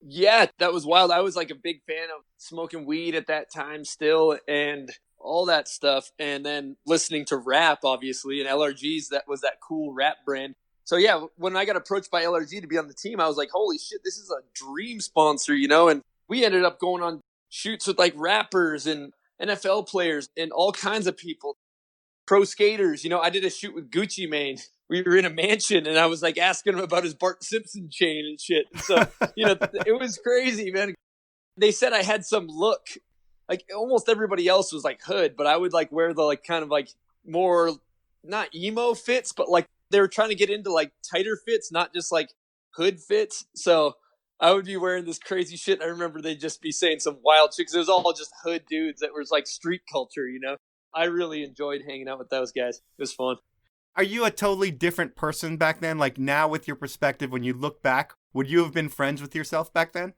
Yeah, that was wild. I was like a big fan of smoking weed at that time still and all that stuff. And then listening to rap, obviously, and LRG's, that was that cool rap brand. So yeah, when I got approached by LRG to be on the team, I was like, holy shit, this is a dream sponsor, you know? And we ended up going on shoots with like rappers and NFL players and all kinds of people, pro skaters. You know, I did a shoot with Gucci Mane. We were in a mansion and I was like asking him about his Bart Simpson chain and shit. And so, you know, it was crazy, man. They said I had some look, like almost everybody else was like hood, but I would like wear the like kind of like more, not emo fits, but like they were trying to get into like tighter fits, not just like hood fits. So I would be wearing this crazy shit. I remember they'd just be saying some wild shit because it was all just hood dudes that was like street culture, you know? I really enjoyed hanging out with those guys. It was fun. Are you a totally different person back then? Like now with your perspective, when you look back, would you have been friends with yourself back then?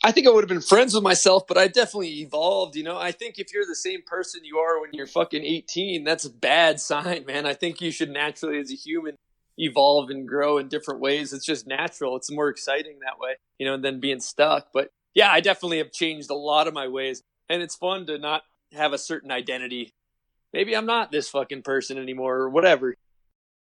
I think I would have been friends with myself, but I definitely evolved, you know? I think if you're the same person you are when you're fucking 18, that's a bad sign, man. I think you should naturally, as a human, evolve and grow in different ways. It's just natural. It's more exciting that way, you know, than being stuck. But yeah, I definitely have changed a lot of my ways. And it's fun to not have a certain identity. Maybe I'm not this fucking person anymore or whatever.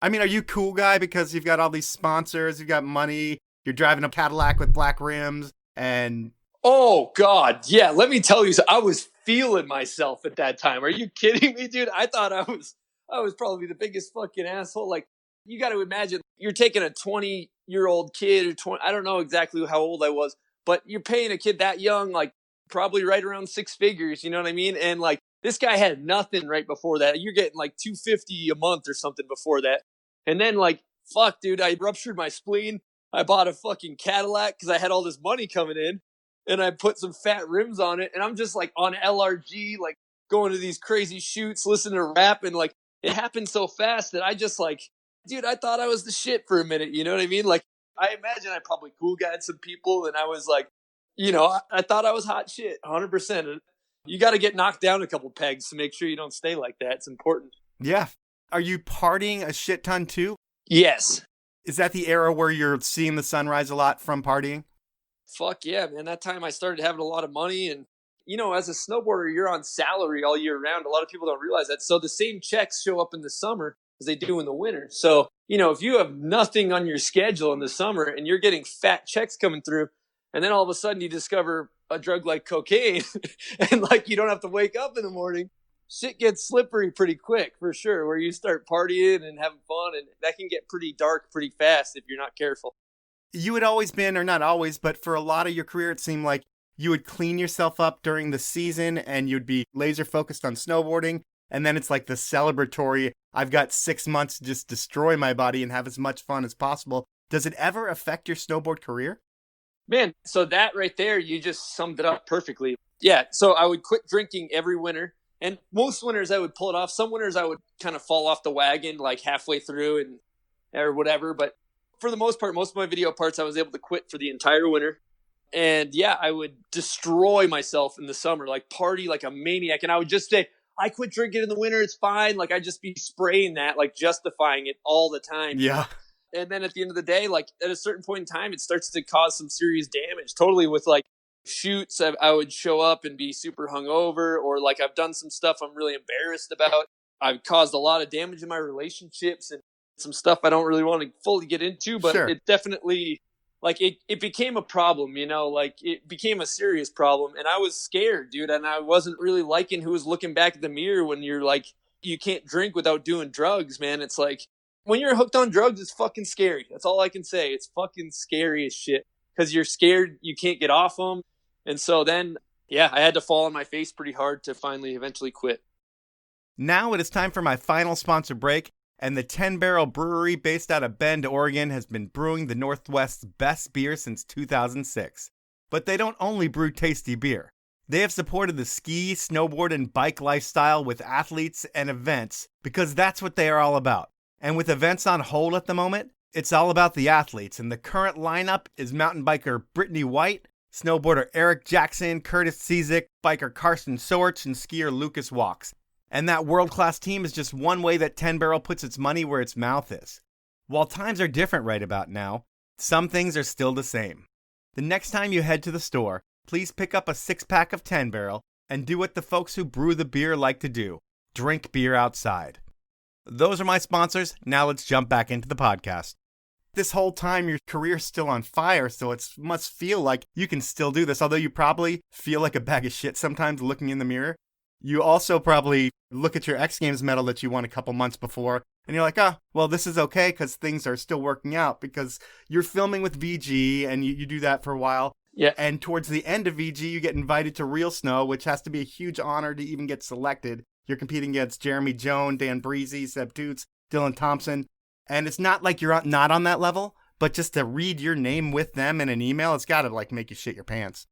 I mean, are you cool guy because you've got all these sponsors, you've got money, you're driving a Cadillac with black rims and... Oh, God. Yeah, let me tell you, I was feeling myself at that time. Are you kidding me, dude? I thought I was probably the biggest fucking asshole. Like, you got to imagine, you're taking a 20-year-old kid or 20, I don't know exactly how old I was, but you're paying a kid that young, like, probably right around six figures, you know what I mean? And, like, this guy had nothing right before that. You're getting, like, $250 a month or something before that. And then, like, fuck, dude, I ruptured my spleen. I bought a fucking Cadillac because I had all this money coming in. And I put some fat rims on it. And I'm just, like, on LRG, like, going to these crazy shoots, listening to rap. And, like, it happened so fast that I just, like, dude, I thought I was the shit for a minute. You know what I mean? Like, I imagine I probably cool guyed some people. And I was, like, you know, I thought I was hot shit, 100%. You got to get knocked down a couple pegs to make sure you don't stay like that. It's important. Yeah. Are you partying a shit ton too? Yes. Is that the era where you're seeing the sunrise a lot from partying? Fuck yeah, man. That time I started having a lot of money. And, you know, as a snowboarder, you're on salary all year round. A lot of people don't realize that. So the same checks show up in the summer as they do in the winter. So, you know, if you have nothing on your schedule in the summer and you're getting fat checks coming through, and then all of a sudden you discover a drug like cocaine and like you don't have to wake up in the morning, shit gets slippery pretty quick for sure, where you start partying and having fun, and that can get pretty dark pretty fast if you're not careful. You had always been, or not always, but for a lot of your career, it seemed like you would clean yourself up during the season and you'd be laser focused on snowboarding. And then it's like the celebratory, I've got 6 months to just destroy my body and have as much fun as possible. Does it ever affect your snowboard career? Man, so that right there, you just summed it up perfectly. Yeah, so I would quit drinking every winter. And most winters I would pull it off. Some winters I would kind of fall off the wagon like halfway through and or whatever. But for the most part, most of my video parts, I was able to quit for the entire winter. And yeah, I would destroy myself in the summer, like party like a maniac. And I would just say, I quit drinking in the winter. It's fine. Like I'd just be spraying that, like justifying it all the time. Yeah. And then at the end of the day, like at a certain point in time, it starts to cause some serious damage. Totally with like shoots, I would show up and be super hungover, or like I've done some stuff I'm really embarrassed about. I've caused a lot of damage in my relationships and some stuff I don't really want to fully get into, but Sure. It definitely, like it became a problem, you know, like it became a serious problem. And I was scared, dude. And I wasn't really liking who was looking back at the mirror when you're like, you can't drink without doing drugs, man. It's like, when you're hooked on drugs, it's fucking scary. That's all I can say. It's fucking scary as shit because you're scared you can't get off them. And so then, yeah, I had to fall on my face pretty hard to finally eventually quit. Now it is time for my final sponsor break, and the 10 Barrel Brewery based out of Bend, Oregon has been brewing the Northwest's best beer since 2006. But they don't only brew tasty beer. They have supported the ski, snowboard, and bike lifestyle with athletes and events because that's what they are all about. And with events on hold at the moment, It's all about the athletes, and the current lineup is mountain biker Brittany White, snowboarder Eric Jackson, Curtis Cizik, biker Carson Sorch, and skier Lucas Walks. And that world-class team is just one way that 10 Barrel puts its money where its mouth is. While times are different right about now, some things are still the same. The next time you head to the store, please pick up a 6-pack of 10 Barrel and do what the folks who brew the beer like to do. Drink beer outside. Those are my sponsors. Now let's jump back into the podcast. This whole time your career's still on fire, so it must feel like you can still do this, although you probably feel like a bag of shit sometimes looking in the mirror. You also probably look at your X Games medal that you won a couple months before, and you're like, well, this is okay because things are still working out because you're filming with VG and you do that for a while. Yeah. And towards the end of VG, you get invited to Real Snow, which has to be a huge honor to even get selected. You're competing against Jeremy Jones, Dan Breezy, Seb Toots, Dylan Thompson. And it's not like you're not on that level, but just to read your name with them in an email, it's got to like make you shit your pants.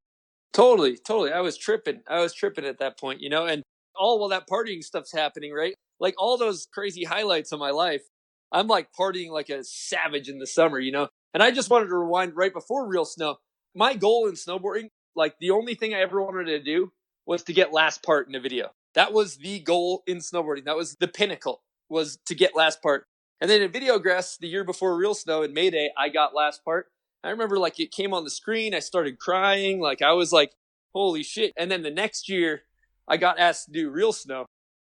Totally. I was tripping at that point, and all while that partying stuff's happening, right? Like all those crazy highlights of my life, I'm like partying like a savage in the summer, And I just wanted to rewind right before Real Snow. My goal in snowboarding, like the only thing I ever wanted to do was to get last part in a video. That was the goal in snowboarding. That was the pinnacle, was to get last part. And then in Videograss, the year before Real Snow in Mayday, I got last part. I remember like it came on the screen. I started crying. Like I was like, holy shit. And then the next year I got asked to do Real Snow.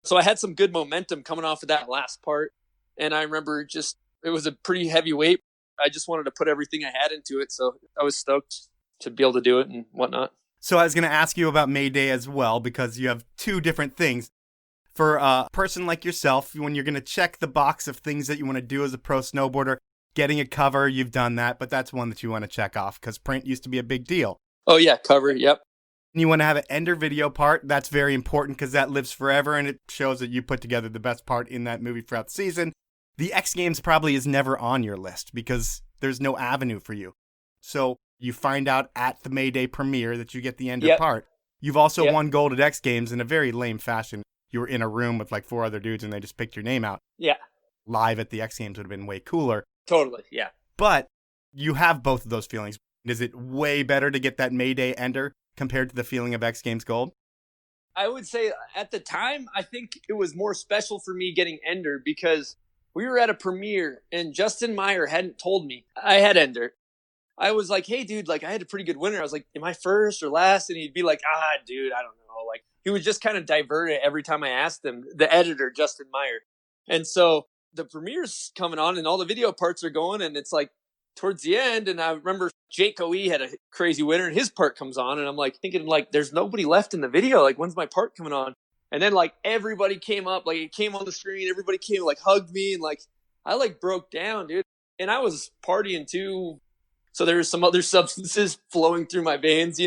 So I had some good momentum coming off of that last part. And I remember it was a pretty heavy weight. I just wanted to put everything I had into it. So I was stoked to be able to do it and whatnot. So I was going to ask you about Mayday as well, because you have two different things. For a person like yourself, when you're going to check the box of things that you want to do as a pro snowboarder, getting a cover, you've done that, but that's one that you want to check off because print used to be a big deal. Oh yeah, cover, yep. And you want to have an ender video part. That's very important because that lives forever and it shows that you put together the best part in that movie throughout the season. The X Games probably is never on your list because there's no avenue for you. So you find out at the Mayday premiere that you get the ender part. You've also won gold at X Games in a very lame fashion. You were in a room with like 4 other dudes and they just picked your name out. Yeah. Live at the X Games would have been way cooler. Totally, yeah. But you have both of those feelings. Is it way better to get that Mayday ender compared to the feeling of X Games gold? I would say at the time, I think it was more special for me getting ender because we were at a premiere and Justin Meyer hadn't told me I had ender. I was like, hey, dude, like I had a pretty good winter. I was like, am I first or last? And he'd be like, dude, I don't know. Like he would just kind of divert it every time I asked him, the editor, Justin Meyer. And so the premiere's coming on and all the video parts are going and it's like towards the end. And I remember Jake O.E. had a crazy winter and his part comes on. And I'm like thinking like, there's nobody left in the video. Like, when's my part coming on? And then like everybody came up, like it came on the screen. Everybody came, like hugged me. And like, I like broke down, dude. And I was partying too. So there was some other substances flowing through my veins,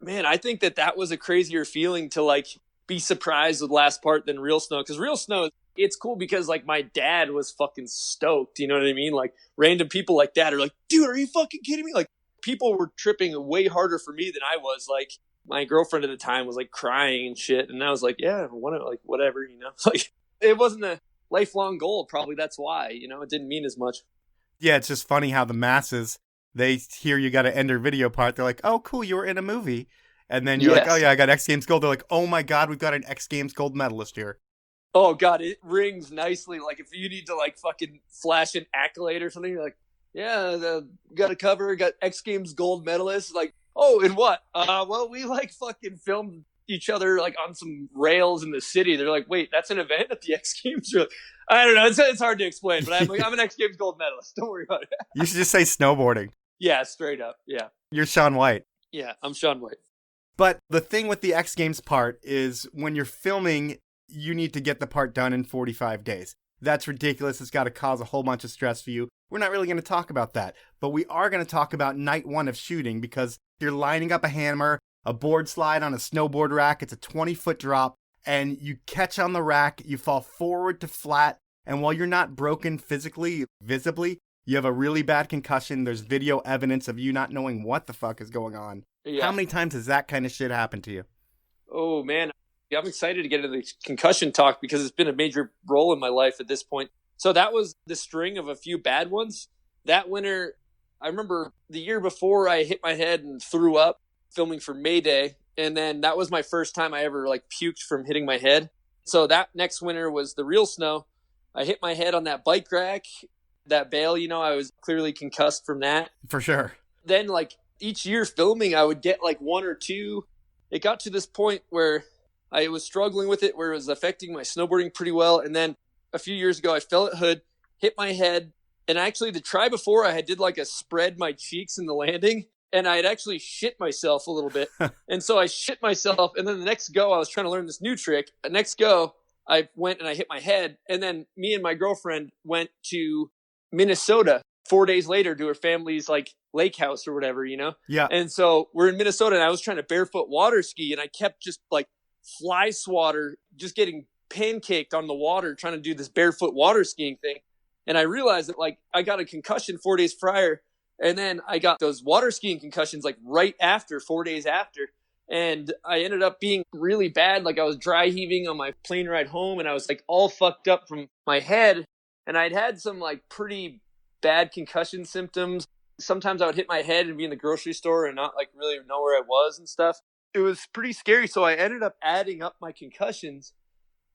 Man, I think that was a crazier feeling to like be surprised with last part than Real Snow. Because Real Snow, it's cool because like my dad was fucking stoked. You know what I mean? Like random people like that are like, dude, are you fucking kidding me? Like people were tripping way harder for me than I was. Like my girlfriend at the time was like crying and shit. And I was like, yeah, like whatever, like it wasn't a lifelong goal. Probably that's why, it didn't mean as much. Yeah, it's just funny how the masses, they hear you got an ender video part. They're like, oh, cool, you were in a movie. And then you're like, oh, yeah, I got X Games gold. They're like, oh, my God, we've got an X Games gold medalist here. Oh, God, it rings nicely. Like, if you need to, like, fucking flash an accolade or something, you're like, yeah, got a cover, got X Games gold medalist. Like, oh, and what? Well, we, like, fucking filmed each other, like, on some rails in the city. They're like, wait, that's an event at the X Games? Like, I don't know. It's hard to explain, but I'm an X Games gold medalist. Don't worry about it. You should just say snowboarding. Yeah, straight up. Yeah. You're Shaun White. Yeah, I'm Shaun White. But the thing with the X Games part is when you're filming, you need to get the part done in 45 days. That's ridiculous. It's got to cause a whole bunch of stress for you. We're not really going to talk about that. But we are going to talk about night 1 of shooting because you're lining up a hammer, a board slide on a snowboard rack. It's a 20-foot drop. And you catch on the rack. You fall forward to flat. And while you're not broken physically, visibly, you have a really bad concussion. There's video evidence of you not knowing what the fuck is going on. Yeah. How many times has that kind of shit happened to you? Oh, man. I'm excited to get into the concussion talk because it's been a major role in my life at this point. So that was the string of a few bad ones. That winter, I remember the year before I hit my head and threw up filming for Mayday. And then that was my first time I ever like puked from hitting my head. So that next winter was the real snow. I hit my head on that bike rack, that bale, I was clearly concussed from that. For sure. Then like each year filming, I would get like one or two. It got to this point where I was struggling with it, where it was affecting my snowboarding pretty well. And then a few years ago, I fell at Hood, hit my head. And actually the try before I did like a spread my cheeks in the landing, and I had actually shit myself a little bit. And so I shit myself. And then the next go, I was trying to learn this new trick. The next go, I went and I hit my head. And then me and my girlfriend went to Minnesota 4 days later to her family's like lake house or whatever, Yeah. And so we're in Minnesota and I was trying to barefoot water ski, and I kept just like fly swatter, just getting pancaked on the water, trying to do this barefoot water skiing thing. And I realized that like I got a concussion 4 days prior, and then I got those water skiing concussions like right after, 4 days after. And I ended up being really bad. Like I was dry heaving on my plane ride home, and I was like all fucked up from my head. And I'd had some like pretty bad concussion symptoms. Sometimes I would hit my head and be in the grocery store and not like really know where I was and stuff. It was pretty scary. So I ended up adding up my concussions,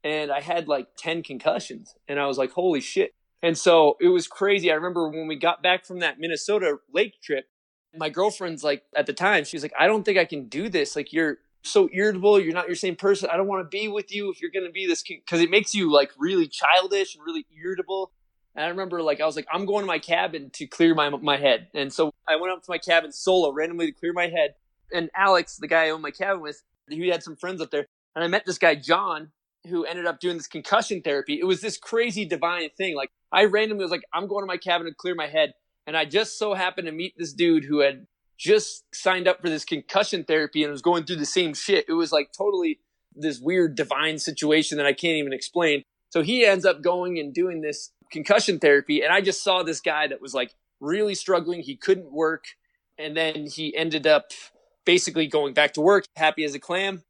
and I had like 10 concussions, and I was like, holy shit. And so it was crazy. I remember when we got back from that Minnesota lake trip, my girlfriend's like, at the time, she was like, I don't think I can do this. Like, you're so irritable. You're not your same person. I don't want to be with you if you're going to be this, because it makes you like really childish and really irritable. And I remember like, I was like, I'm going to my cabin to clear my head. And so I went up to my cabin solo randomly to clear my head. And Alex, the guy I owned my cabin with, he had some friends up there. And I met this guy, John, who ended up doing this concussion therapy. It was this crazy divine thing. Like I randomly was like, I'm going to my cabin to clear my head. And I just so happened to meet this dude who had just signed up for this concussion therapy and was going through the same shit. It was like totally this weird divine situation that I can't even explain. So he ends up going and doing this concussion therapy. And I just saw this guy that was like really struggling. He couldn't work. And then he ended up basically going back to work, happy as a clam.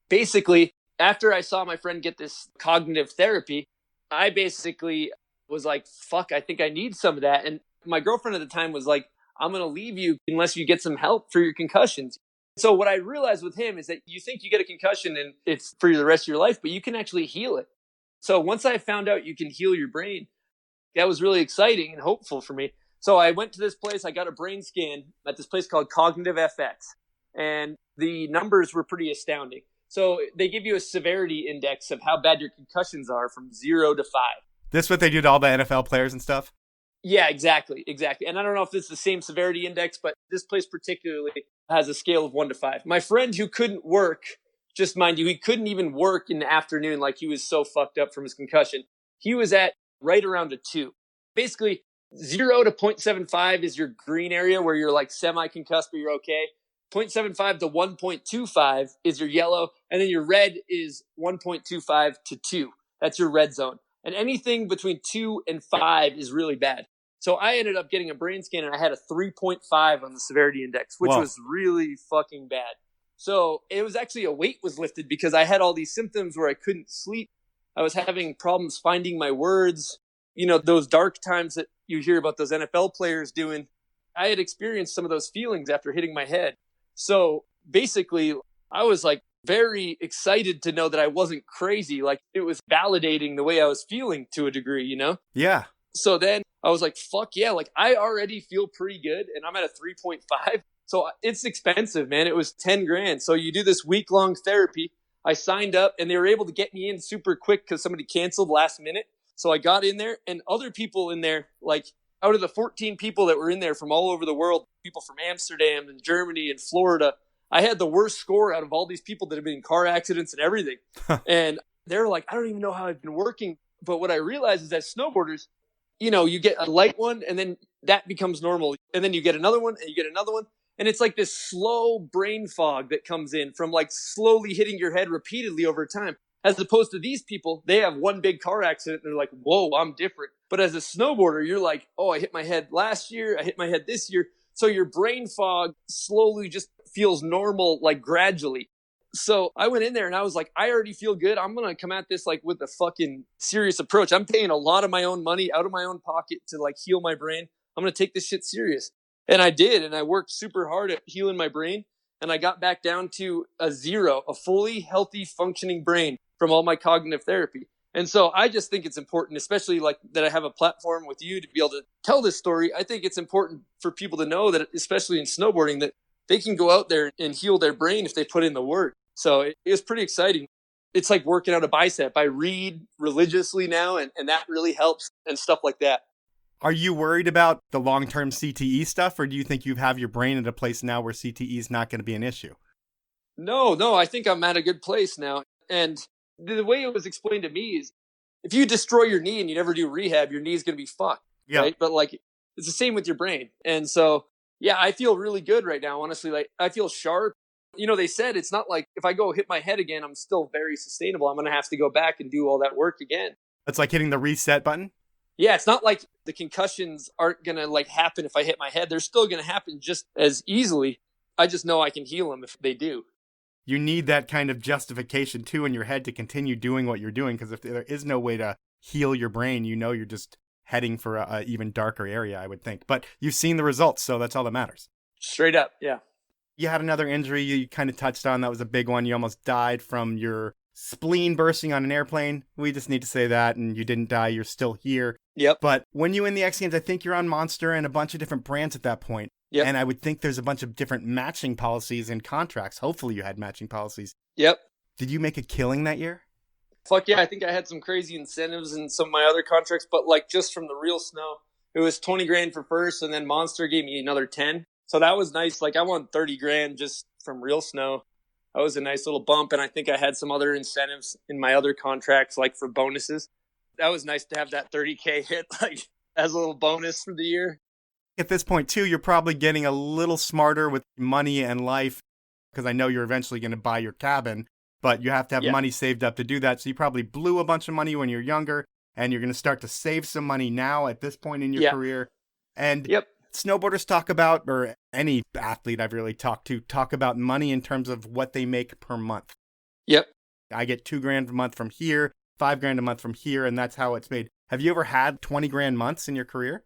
Basically, after I saw my friend get this cognitive therapy, I basically was like, fuck, I think I need some of that. And my girlfriend at the time was like, I'm going to leave you unless you get some help for your concussions. So what I realized with him is that you think you get a concussion and it's for the rest of your life, but you can actually heal it. So once I found out you can heal your brain, that was really exciting and hopeful for me. So I went to this place, I got a brain scan at this place called Cognitive FX, and the numbers were pretty astounding. So they give you a severity index of how bad your concussions are from 0 to 5. This what they do to all the NFL players and stuff? Yeah, exactly. And I don't know if it's the same severity index, but this place particularly has a scale of 1 to 5. My friend who couldn't work, just mind you, he couldn't even work in the afternoon, like he was so fucked up from his concussion. He was at right around a 2. Basically, 0 to 0.75 is your green area where you're like semi-concussed, but you're okay. 0.75 to 1.25 is your yellow, and then your red is 1.25 to 2. That's your red zone. And anything between 2 and 5 is really bad. So I ended up getting a brain scan, and I had a 3.5 on the severity index, which was really fucking bad. So it was actually a weight was lifted because I had all these symptoms where I couldn't sleep. I was having problems finding my words. You know, those dark times that you hear about those NFL players doing. I had experienced some of those feelings after hitting my head. So basically, I was like very excited to know that I wasn't crazy. Like it was validating the way I was feeling to a degree, you know? Yeah. So then I was like, fuck yeah. Like I already feel pretty good and I'm at a 3.5. So it's expensive, man. It was 10 grand. So you do this week-long therapy. I signed up and they were able to get me in super quick because somebody canceled last minute. So I got in there, and other people in there, like out of the 14 people that were in there from all over the world, people from Amsterdam and Germany and Florida, I had the worst score out of all these people that have been in car accidents and everything. And they're like, I don't even know how I've been working. But what I realized is that snowboarders, you know, you get a light one and then that becomes normal. And then you get another one and you get another one. And it's like this slow brain fog that comes in from like slowly hitting your head repeatedly over time. As opposed to these people, they have one big car accident and they're like, whoa, I'm different. But as a snowboarder, you're like, oh, I hit my head last year. I hit my head this year. So your brain fog slowly just feels normal, like gradually. So I went in there and I was like, I already feel good. I'm going to come at this like with a fucking serious approach. I'm paying a lot of my own money out of my own pocket to like heal my brain. I'm going to take this shit serious. And I did. And I worked super hard at healing my brain. And I got back down to a 0, a fully healthy, functioning brain from all my cognitive therapy. And so I just think it's important, especially like that I have a platform with you to be able to tell this story. I think it's important for people to know that, especially in snowboarding, that they can go out there and heal their brain if they put in the work. So it was pretty exciting. It's like working out a bicep. I read religiously now, and that really helps and stuff like that. Are you worried about the long-term CTE stuff, or do you think you have your brain at a place now where CTE is not going to be an issue? No, I think I'm at a good place now. And the way it was explained to me is if you destroy your knee and you never do rehab, your knee is going to be fucked. Yeah. Right? But like, it's the same with your brain. And so, yeah, I feel really good right now. Honestly, like I feel sharp. You know, they said it's not like if I go hit my head again, I'm still very sustainable. I'm going to have to go back and do all that work again. It's like hitting the reset button? Yeah, it's not like the concussions aren't going to like happen if I hit my head. They're still going to happen just as easily. I just know I can heal them if they do. You need that kind of justification too in your head to continue doing what you're doing, because if there is no way to heal your brain, you know you're just heading for a even darker area, I would think. But you've seen the results, so that's all that matters. Straight up, yeah. You had another injury you kind of touched on. That was a big one. You almost died from your spleen bursting on an airplane. We just need to say that, and you didn't die. You're still here. Yep. But when you win the X Games, I think you're on Monster and a bunch of different brands at that point. Yep. And I would think there's a bunch of different matching policies and contracts. Hopefully you had matching policies. Yep. Did you make a killing that year? Fuck yeah, I think I had some crazy incentives in some of my other contracts, but like just from the real snow, it was 20 grand for first, and then Monster gave me another 10. So that was nice. Like I won 30 grand just from real snow. That was a nice little bump. And I think I had some other incentives in my other contracts, like for bonuses. That was nice to have that 30K hit, like as a little bonus for the year. At this point too, you're probably getting a little smarter with money and life, because I know you're eventually going to buy your cabin, but you have to have money saved up to do that. So you probably blew a bunch of money when you're younger, and you're going to start to save some money now at this point in your career. And snowboarders talk about, or any athlete I've really talked to, talk about money in terms of what they make per month. Yep. I get 2 grand a month from here, 5 grand a month from here, and that's how it's made. Have you ever had 20 grand months in your career?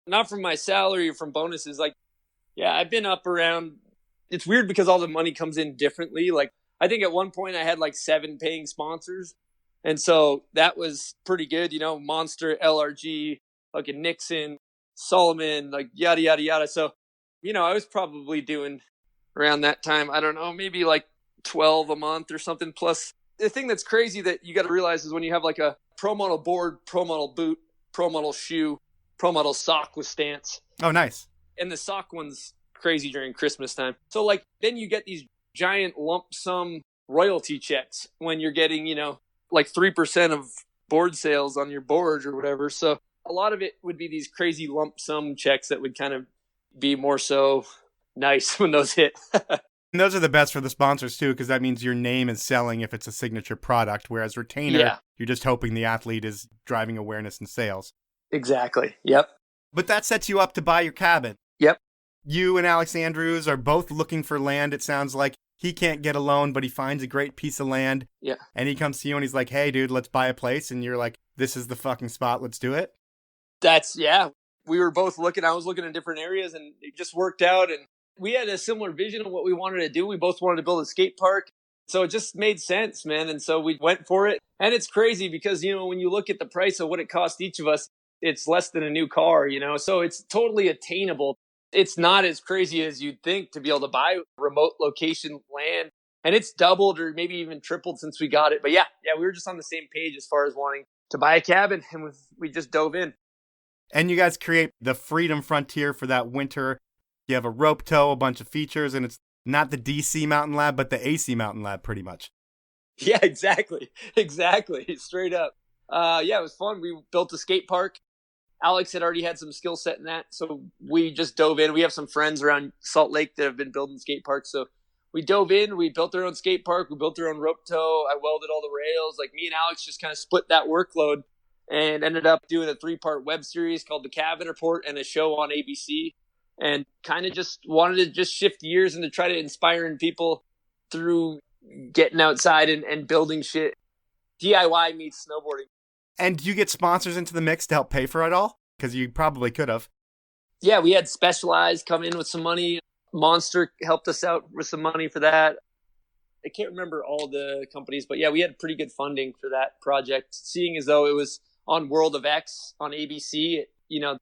Not from my salary or from bonuses. Like, yeah, I've been up around, it's weird because all the money comes in differently. Like, I think at one point I had like 7 paying sponsors. And so that was pretty good, you know, Monster, LRG, like a Nixon, Salomon, like yada, yada, yada. So, you know, I was probably doing around that time, I don't know, maybe like 12 a month or something. Plus, the thing that's crazy that you got to realize is when you have like a pro model board, pro model boot, pro model shoe, pro model sock with stance. Oh, nice. And the sock one's crazy during Christmas time. So like, then you get these giant lump sum royalty checks when you're getting, you know, like 3% of board sales on your board or whatever. So a lot of it would be these crazy lump sum checks that would kind of be more so nice when those hit. And those are the best for the sponsors too, because that means your name is selling if it's a signature product, whereas retainer, you're just hoping the athlete is driving awareness and sales. Exactly. Yep. But that sets you up to buy your cabin. Yep. You and Alex Andrews are both looking for land. It sounds like he can't get a loan, but he finds a great piece of land. Yeah. And he comes to you and he's like, hey, dude, let's buy a place. And you're like, this is the fucking spot. Let's do it. We were both looking. I was looking in different areas and it just worked out. And we had a similar vision of what we wanted to do. We both wanted to build a skate park. So it just made sense, man. And so we went for it. And it's crazy because, you know, when you look at the price of what it cost each of us, it's less than a new car, you know, so it's totally attainable. It's not as crazy as you'd think to be able to buy remote location land. And it's doubled or maybe even tripled since we got it. But yeah, we were just on the same page as far as wanting to buy a cabin, and we just dove in. And you guys create the Freedom Frontier for that winter. You have a rope tow, a bunch of features, and it's not the DC Mountain Lab, but the AC Mountain Lab pretty much. Yeah, exactly. Straight up. It was fun. We built a skate park. Alex had already had some skill set in that, so we just dove in. We have some friends around Salt Lake that have been building skate parks, so we dove in. We built our own skate park. We built our own rope tow. I welded all the rails. Like, me and Alex just kind of split that workload and ended up doing a 3-part web series called The Cabin Report and a show on ABC, and kind of just wanted to just shift gears and to try to inspire people through getting outside and building shit. DIY meets snowboarding. And do you get sponsors into the mix to help pay for it all? Because you probably could have. Yeah, we had Specialized come in with some money. Monster helped us out with some money for that. I can't remember all the companies, but yeah, we had pretty good funding for that project. Seeing as though it was on World of X on ABC,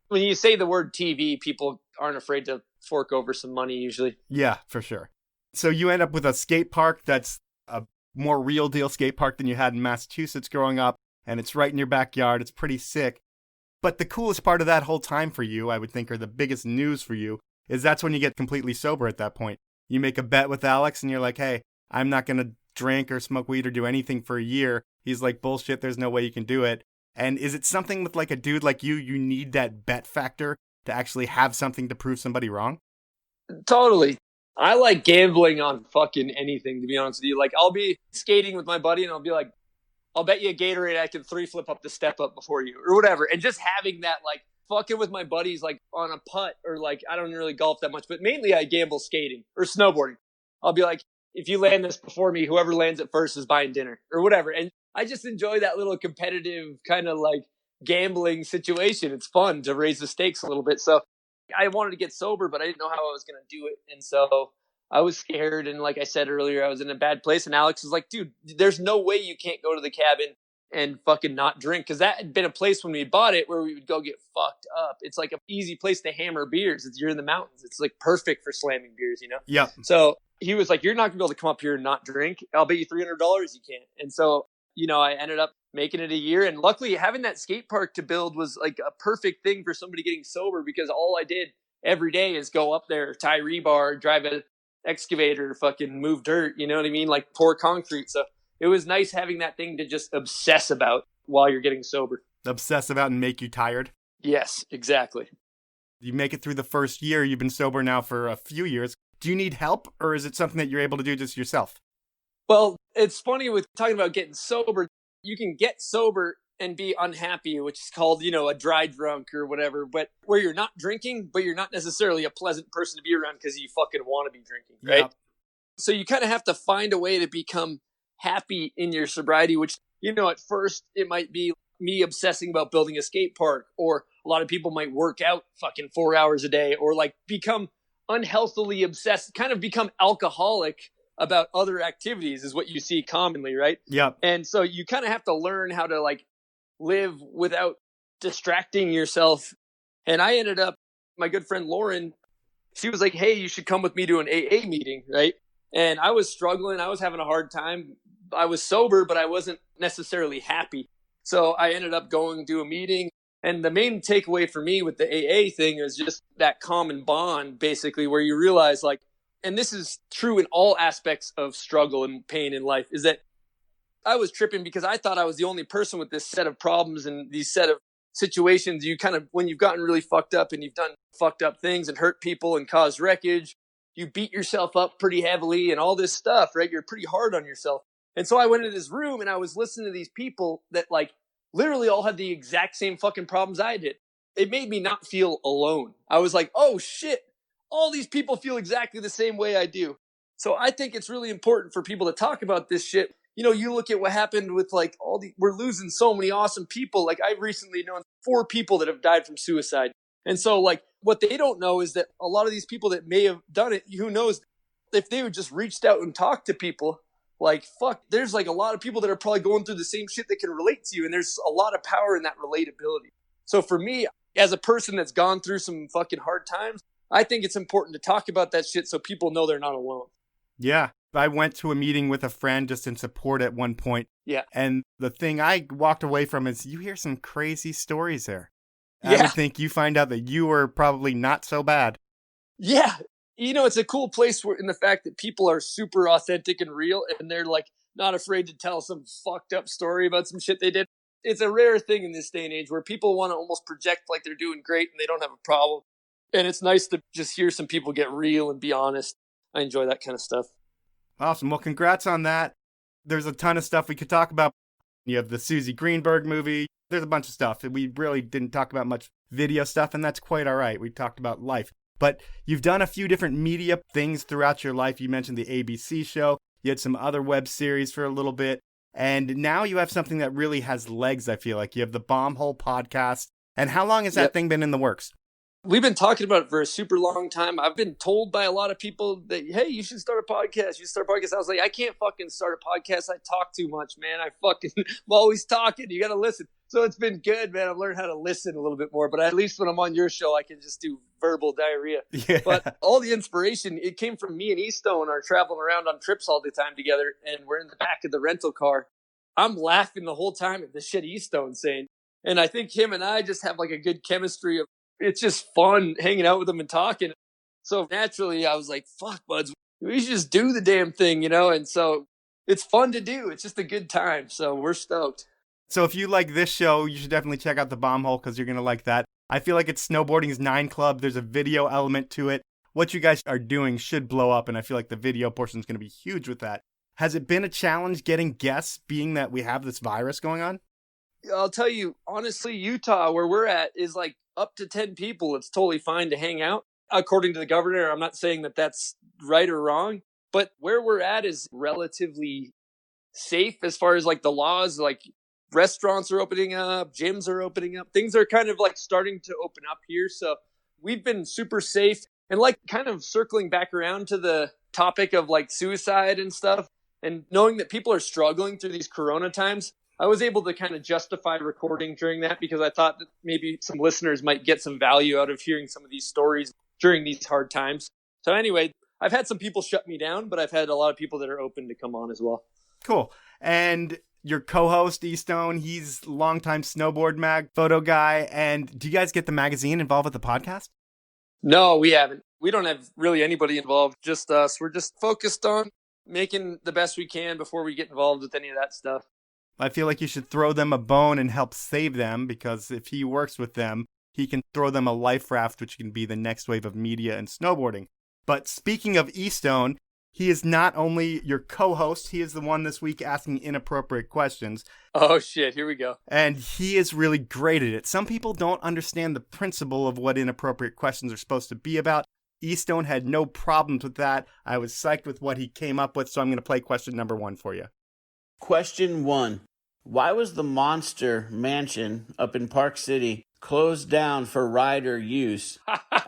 when you say the word TV, people aren't afraid to fork over some money usually. Yeah, for sure. So you end up with a skate park that's a more real deal skate park than you had in Massachusetts growing up, and it's right in your backyard. It's pretty sick. But the coolest part of that whole time for you, I would think, or the biggest news for you, is that's when you get completely sober at that point. You make a bet with Alex and you're like, hey, I'm not going to drink or smoke weed or do anything for a year. He's like, bullshit, there's no way you can do it. And is it something with like a dude like you need that bet factor to actually have something to prove somebody wrong? Totally. I like gambling on fucking anything, to be honest with you. Like, I'll be skating with my buddy and I'll be like, I'll bet you a Gatorade I can 3-flip up the step up before you or whatever. And just having that, like, fucking with my buddies, like on a putt or like, I don't really golf that much, but mainly I gamble skating or snowboarding. I'll be like, if you land this before me, whoever lands it first is buying dinner or whatever. And I just enjoy that little competitive kind of like gambling situation. It's fun to raise the stakes a little bit. So I wanted to get sober, but I didn't know how I was going to do it. And so I was scared. And like I said earlier, I was in a bad place. And Alex was like, dude, there's no way you can't go to the cabin and fucking not drink. Cause that had been a place when we bought it where we would go get fucked up. It's like an easy place to hammer beers. You're in the mountains. It's like perfect for slamming beers, Yeah. So he was like, you're not gonna be able to come up here and not drink. I'll bet you $300 you can't. And so, I ended up making it a year. And luckily having that skate park to build was like a perfect thing for somebody getting sober, because all I did every day is go up there, tie rebar, drive an excavator, fucking move dirt, you know what I mean? Like pour concrete. So it was nice having that thing to just obsess about while you're getting sober. Obsess about and make you tired? Yes, exactly. You make it through the first year. You've been sober now for a few years. Do you need help, or is it something that you're able to do just yourself? Well, it's funny with talking about getting sober. You can get sober and be unhappy, which is called, a dry drunk or whatever, but where you're not drinking, but you're not necessarily a pleasant person to be around because you fucking want to be drinking, right? Yep. So you kind of have to find a way to become happy in your sobriety, which, at first it might be me obsessing about building a skate park, or a lot of people might work out fucking 4 hours a day, or like become unhealthily obsessed, kind of become alcoholic about other activities is what you see commonly, right? Yeah. And so you kind of have to learn how to like live without distracting yourself. And I ended up, my good friend Lauren, she was like, hey, you should come with me to an AA meeting, right? And I was struggling. I was having a hard time. I was sober, but I wasn't necessarily happy. So I ended up going to a meeting. And the main takeaway for me with the AA thing is just that common bond, basically, where you realize like, and this is true in all aspects of struggle and pain in life, is that I was tripping because I thought I was the only person with this set of problems and these set of situations. You kind of, when you've gotten really fucked up and you've done fucked up things and hurt people and caused wreckage, you beat yourself up pretty heavily and all this stuff, right? You're pretty hard on yourself. And so I went into this room and I was listening to these people that like literally all had the exact same fucking problems I did. It made me not feel alone. I was like, oh shit, all these people feel exactly the same way I do. So I think it's really important for people to talk about this shit. You look at what happened with like we're losing so many awesome people. Like I've recently known 4 people that have died from suicide. And so like what they don't know is that a lot of these people that may have done it, who knows, if they would just reached out and talked to people, like fuck, there's like a lot of people that are probably going through the same shit that can relate to you. And there's a lot of power in that relatability. So for me, as a person that's gone through some fucking hard times, I think it's important to talk about that shit so people know they're not alone. Yeah. I went to a meeting with a friend just in support at one point. Yeah. And the thing I walked away from is you hear some crazy stories there. Yeah. I would think you find out that you were probably not so bad. Yeah. It's a cool place in the fact that people are super authentic and real, and they're like not afraid to tell some fucked up story about some shit they did. It's a rare thing in this day and age where people want to almost project like they're doing great and they don't have a problem. And it's nice to just hear some people get real and be honest. I enjoy that kind of stuff. Awesome. Well, congrats on that. There's a ton of stuff we could talk about. You have the Susie Greenberg movie. There's a bunch of stuff. We really didn't talk about much video stuff, and that's quite all right. We talked about life. But you've done a few different media things throughout your life. You mentioned the ABC show. You had some other web series for a little bit. And now you have something that really has legs, I feel like. You have the Bombhole podcast. And how long has that thing been in the works? We've been talking about it for a super long time. I've been told by a lot of people that, hey, you should start a podcast. You should start a podcast. I was like, I can't fucking start a podcast. I talk too much, man. I'm always talking. You got to listen. So it's been good, man. I've learned how to listen a little bit more. But at least when I'm on your show, I can just do verbal diarrhea. Yeah. But all the inspiration, it came from me and Eastone are traveling around on trips all the time together. And we're in the back of the rental car. I'm laughing the whole time at the shit Eastone's saying. And I think him and I just have like a good chemistry of, it's just fun hanging out with him and talking. So naturally, I was like, fuck, buds, we should just do the damn thing, you know? And so it's fun to do. It's just a good time. So we're stoked. So if you like this show, you should definitely check out the Bombhole because you're going to like that. I feel like it's Snowboarding's 9 Club. There's a video element to it. What you guys are doing should blow up, and I feel like the video portion is going to be huge with that. Has it been a challenge getting guests, being that we have this virus going on? I'll tell you, honestly, Utah, where we're at, is like up to 10 people. It's totally fine to hang out. According to the governor, I'm not saying that that's right or wrong, but where we're at is relatively safe as far as like the laws, like restaurants are opening up, gyms are opening up. Things are kind of like starting to open up here. So we've been super safe. And like kind of circling back around to the topic of like suicide and stuff, and knowing that people are struggling through these Corona times, I was able to kind of justify recording during that because I thought that maybe some listeners might get some value out of hearing some of these stories during these hard times. So anyway, I've had some people shut me down, but I've had a lot of people that are open to come on as well. Cool. And your co-host, Eastone, he's a longtime Snowboard Mag photo guy. And do you guys get the magazine involved with the podcast? No, we haven't. We don't have really anybody involved, just us. We're just focused on making the best we can before we get involved with any of that stuff. I feel like you should throw them a bone and help save them, because if he works with them, he can throw them a life raft, which can be the next wave of media and snowboarding. But speaking of Eastone, he is not only your co-host, he is the one this week asking inappropriate questions. Oh shit, here we go. And he is really great at it. Some people don't understand the principle of what inappropriate questions are supposed to be about. Eastone had no problems with that. I was psyched with what he came up with, so I'm going to play question number 1 for you. Question 1. Why was the Monster Mansion up in Park City closed down for rider use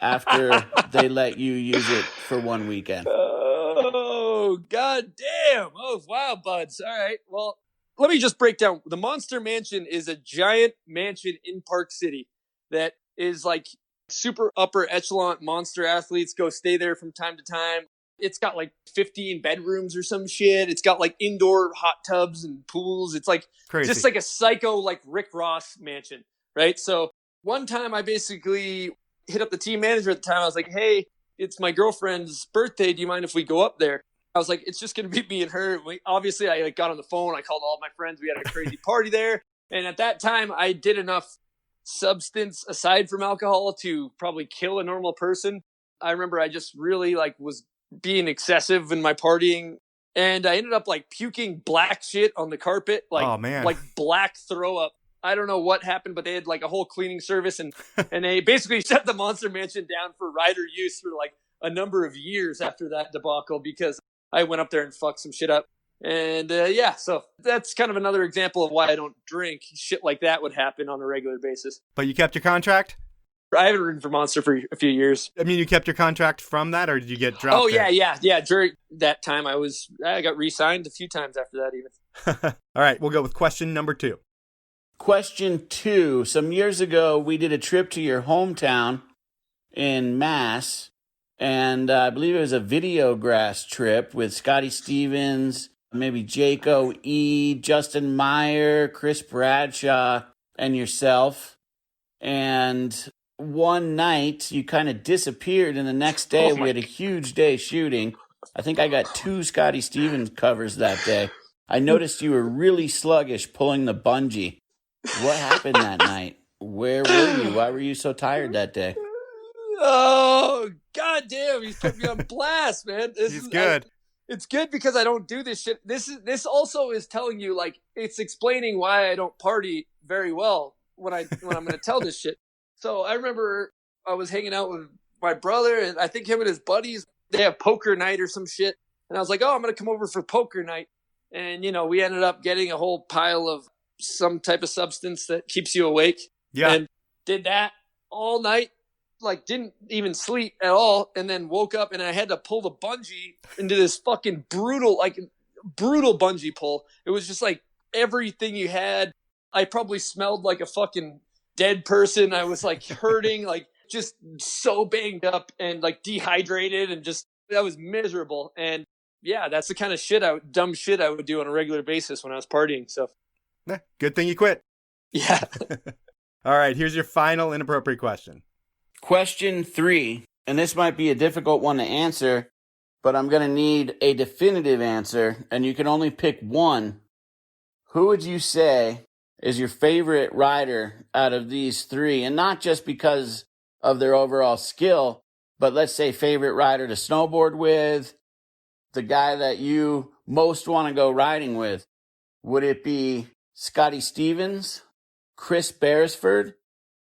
after they let you use it for one weekend? Oh, god damn. Oh, wow, buds. All right. Well, let me just break down. The Monster Mansion is a giant mansion in Park City that is like super upper echelon monster athletes go stay there from time to time. It's got like 15 bedrooms or some shit. It's got like indoor hot tubs and pools. It's like crazy. Just like a psycho, like Rick Ross mansion, right? So one time I basically hit up the team manager at the time. I was like, hey, it's my girlfriend's birthday. Do you mind if we go up there? I was like, it's just going to be me and her. Obviously, I got on the phone. I called all my friends. We had a crazy party there. And at that time, I did enough substance aside from alcohol to probably kill a normal person. I remember I just really like was being excessive in my partying, and I ended up like puking black shit on the carpet, like, oh, man. Like black throw up. I don't know what happened, but they had like a whole cleaning service, and they basically shut the Monster Mansion down for rider use for like a number of years after that debacle, because I went up there and fucked some shit up. And yeah, so that's kind of another example of why I don't drink. Shit like that would happen on a regular basis. But you kept your contract? I haven't ridden for Monster for a few years. I mean, you kept your contract from that, or did you get dropped? Oh, yeah. During that time, I got re-signed a few times after that even. All right, we'll go with question number 2. Question 2. Some years ago, we did a trip to your hometown in Mass, and I believe it was a Videograss trip with Scotty Stevens, maybe Jaco E., Justin Meyer, Chris Bradshaw, and yourself. And one night, you kind of disappeared, and the next day, we had a huge day shooting. I think I got 2 Scotty Stevens covers that day. I noticed you were really sluggish pulling the bungee. What happened that night? Where were you? Why were you so tired that day? Oh, goddamn. He's put me on blast, man. He's good. It's good because I don't do this shit. This also is telling you, like, it's explaining why I don't party very well when I'm going to tell this shit. So I remember I was hanging out with my brother, and I think him and his buddies, they have poker night or some shit. And I was like, oh, I'm going to come over for poker night. And, we ended up getting a whole pile of some type of substance that keeps you awake. Yeah. And did that all night, like didn't even sleep at all. And then woke up and I had to pull the bungee into this fucking brutal bungee pull. It was just like everything you had. I probably smelled like a fucking dead person. I was like hurting, like just so banged up and like dehydrated and just, that was miserable. And yeah, that's the kind of dumb shit I would do on a regular basis when I was partying. So good thing you quit. yeah. All right, here's your final inappropriate question. Question 3, and this might be a difficult one to answer, but I'm going to need a definitive answer, and you can only pick one. Who would you say is your favorite rider out of these 3? And not just because of their overall skill, but let's say favorite rider to snowboard with, the guy that you most want to go riding with. Would it be Scotty Stevens, Chris Beresford,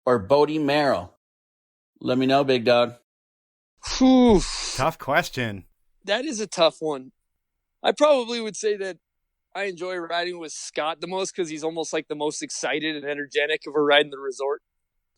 or Bodie Merrill? Let me know, big dog. Whew. Tough question. That is a tough one. I probably would say that I enjoy riding with Scott the most because he's almost like the most excited and energetic if we're riding the resort.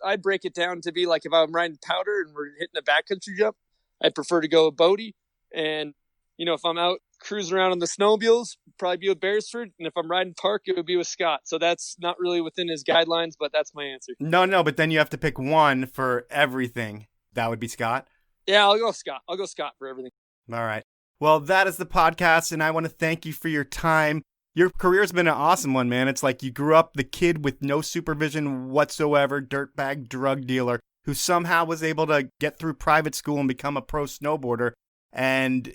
I'd break it down to be like if I'm riding powder and we're hitting a backcountry jump, I'd prefer to go with Bodie. And, if I'm out cruising around on the snowmobiles, probably be with Beresford. And if I'm riding park, it would be with Scott. So that's not really within his guidelines, but that's my answer. No, but then you have to pick one for everything. That would be Scott? Yeah, I'll go Scott. I'll go Scott for everything. All right. Well, that is the podcast, and I want to thank you for your time. Your career's been an awesome one, man. It's like you grew up the kid with no supervision whatsoever, dirtbag drug dealer, who somehow was able to get through private school and become a pro snowboarder. And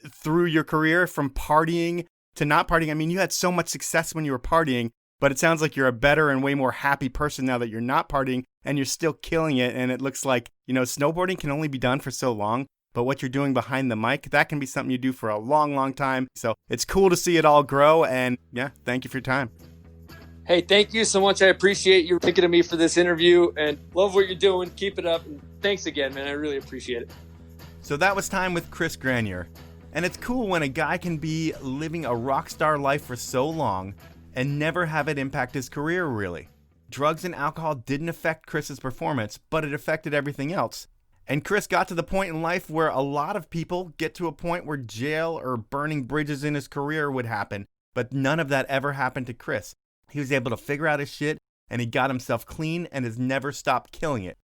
through your career, from partying to not partying, I mean, you had so much success when you were partying, but it sounds like you're a better and way more happy person now that you're not partying, and you're still killing it. And it looks like, snowboarding can only be done for so long. But what you're doing behind the mic, that can be something you do for a long, long time. So it's cool to see it all grow. And yeah, thank you for your time. Hey, thank you so much. I appreciate you thinking of me for this interview and love what you're doing. Keep it up. And thanks again, man. I really appreciate it. So that was time with Chris Grenier. And it's cool when a guy can be living a rock star life for so long and never have it impact his career, really. Drugs and alcohol didn't affect Chris's performance, but it affected everything else. And Chris got to the point in life where a lot of people get to a point where jail or burning bridges in his career would happen, but none of that ever happened to Chris. He was able to figure out his shit, and he got himself clean and has never stopped killing it.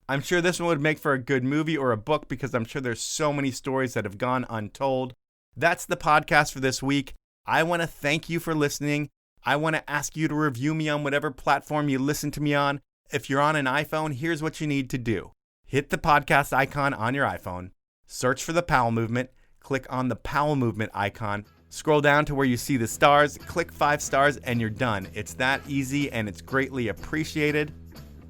I'm sure this one would make for a good movie or a book because I'm sure there's so many stories that have gone untold. That's the podcast for this week. I want to thank you for listening. I want to ask you to review me on whatever platform you listen to me on. If you're on an iPhone, here's what you need to do. Hit the podcast icon on your iPhone, search for the Powell Movement, click on the Powell Movement icon, scroll down to where you see the stars, click 5 stars, and you're done. It's that easy, and it's greatly appreciated.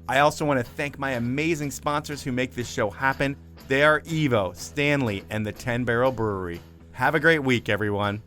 I also want to thank my amazing sponsors who make this show happen. They are Evo, Stanley, and the 10 Barrel Brewery. Have a great week, everyone.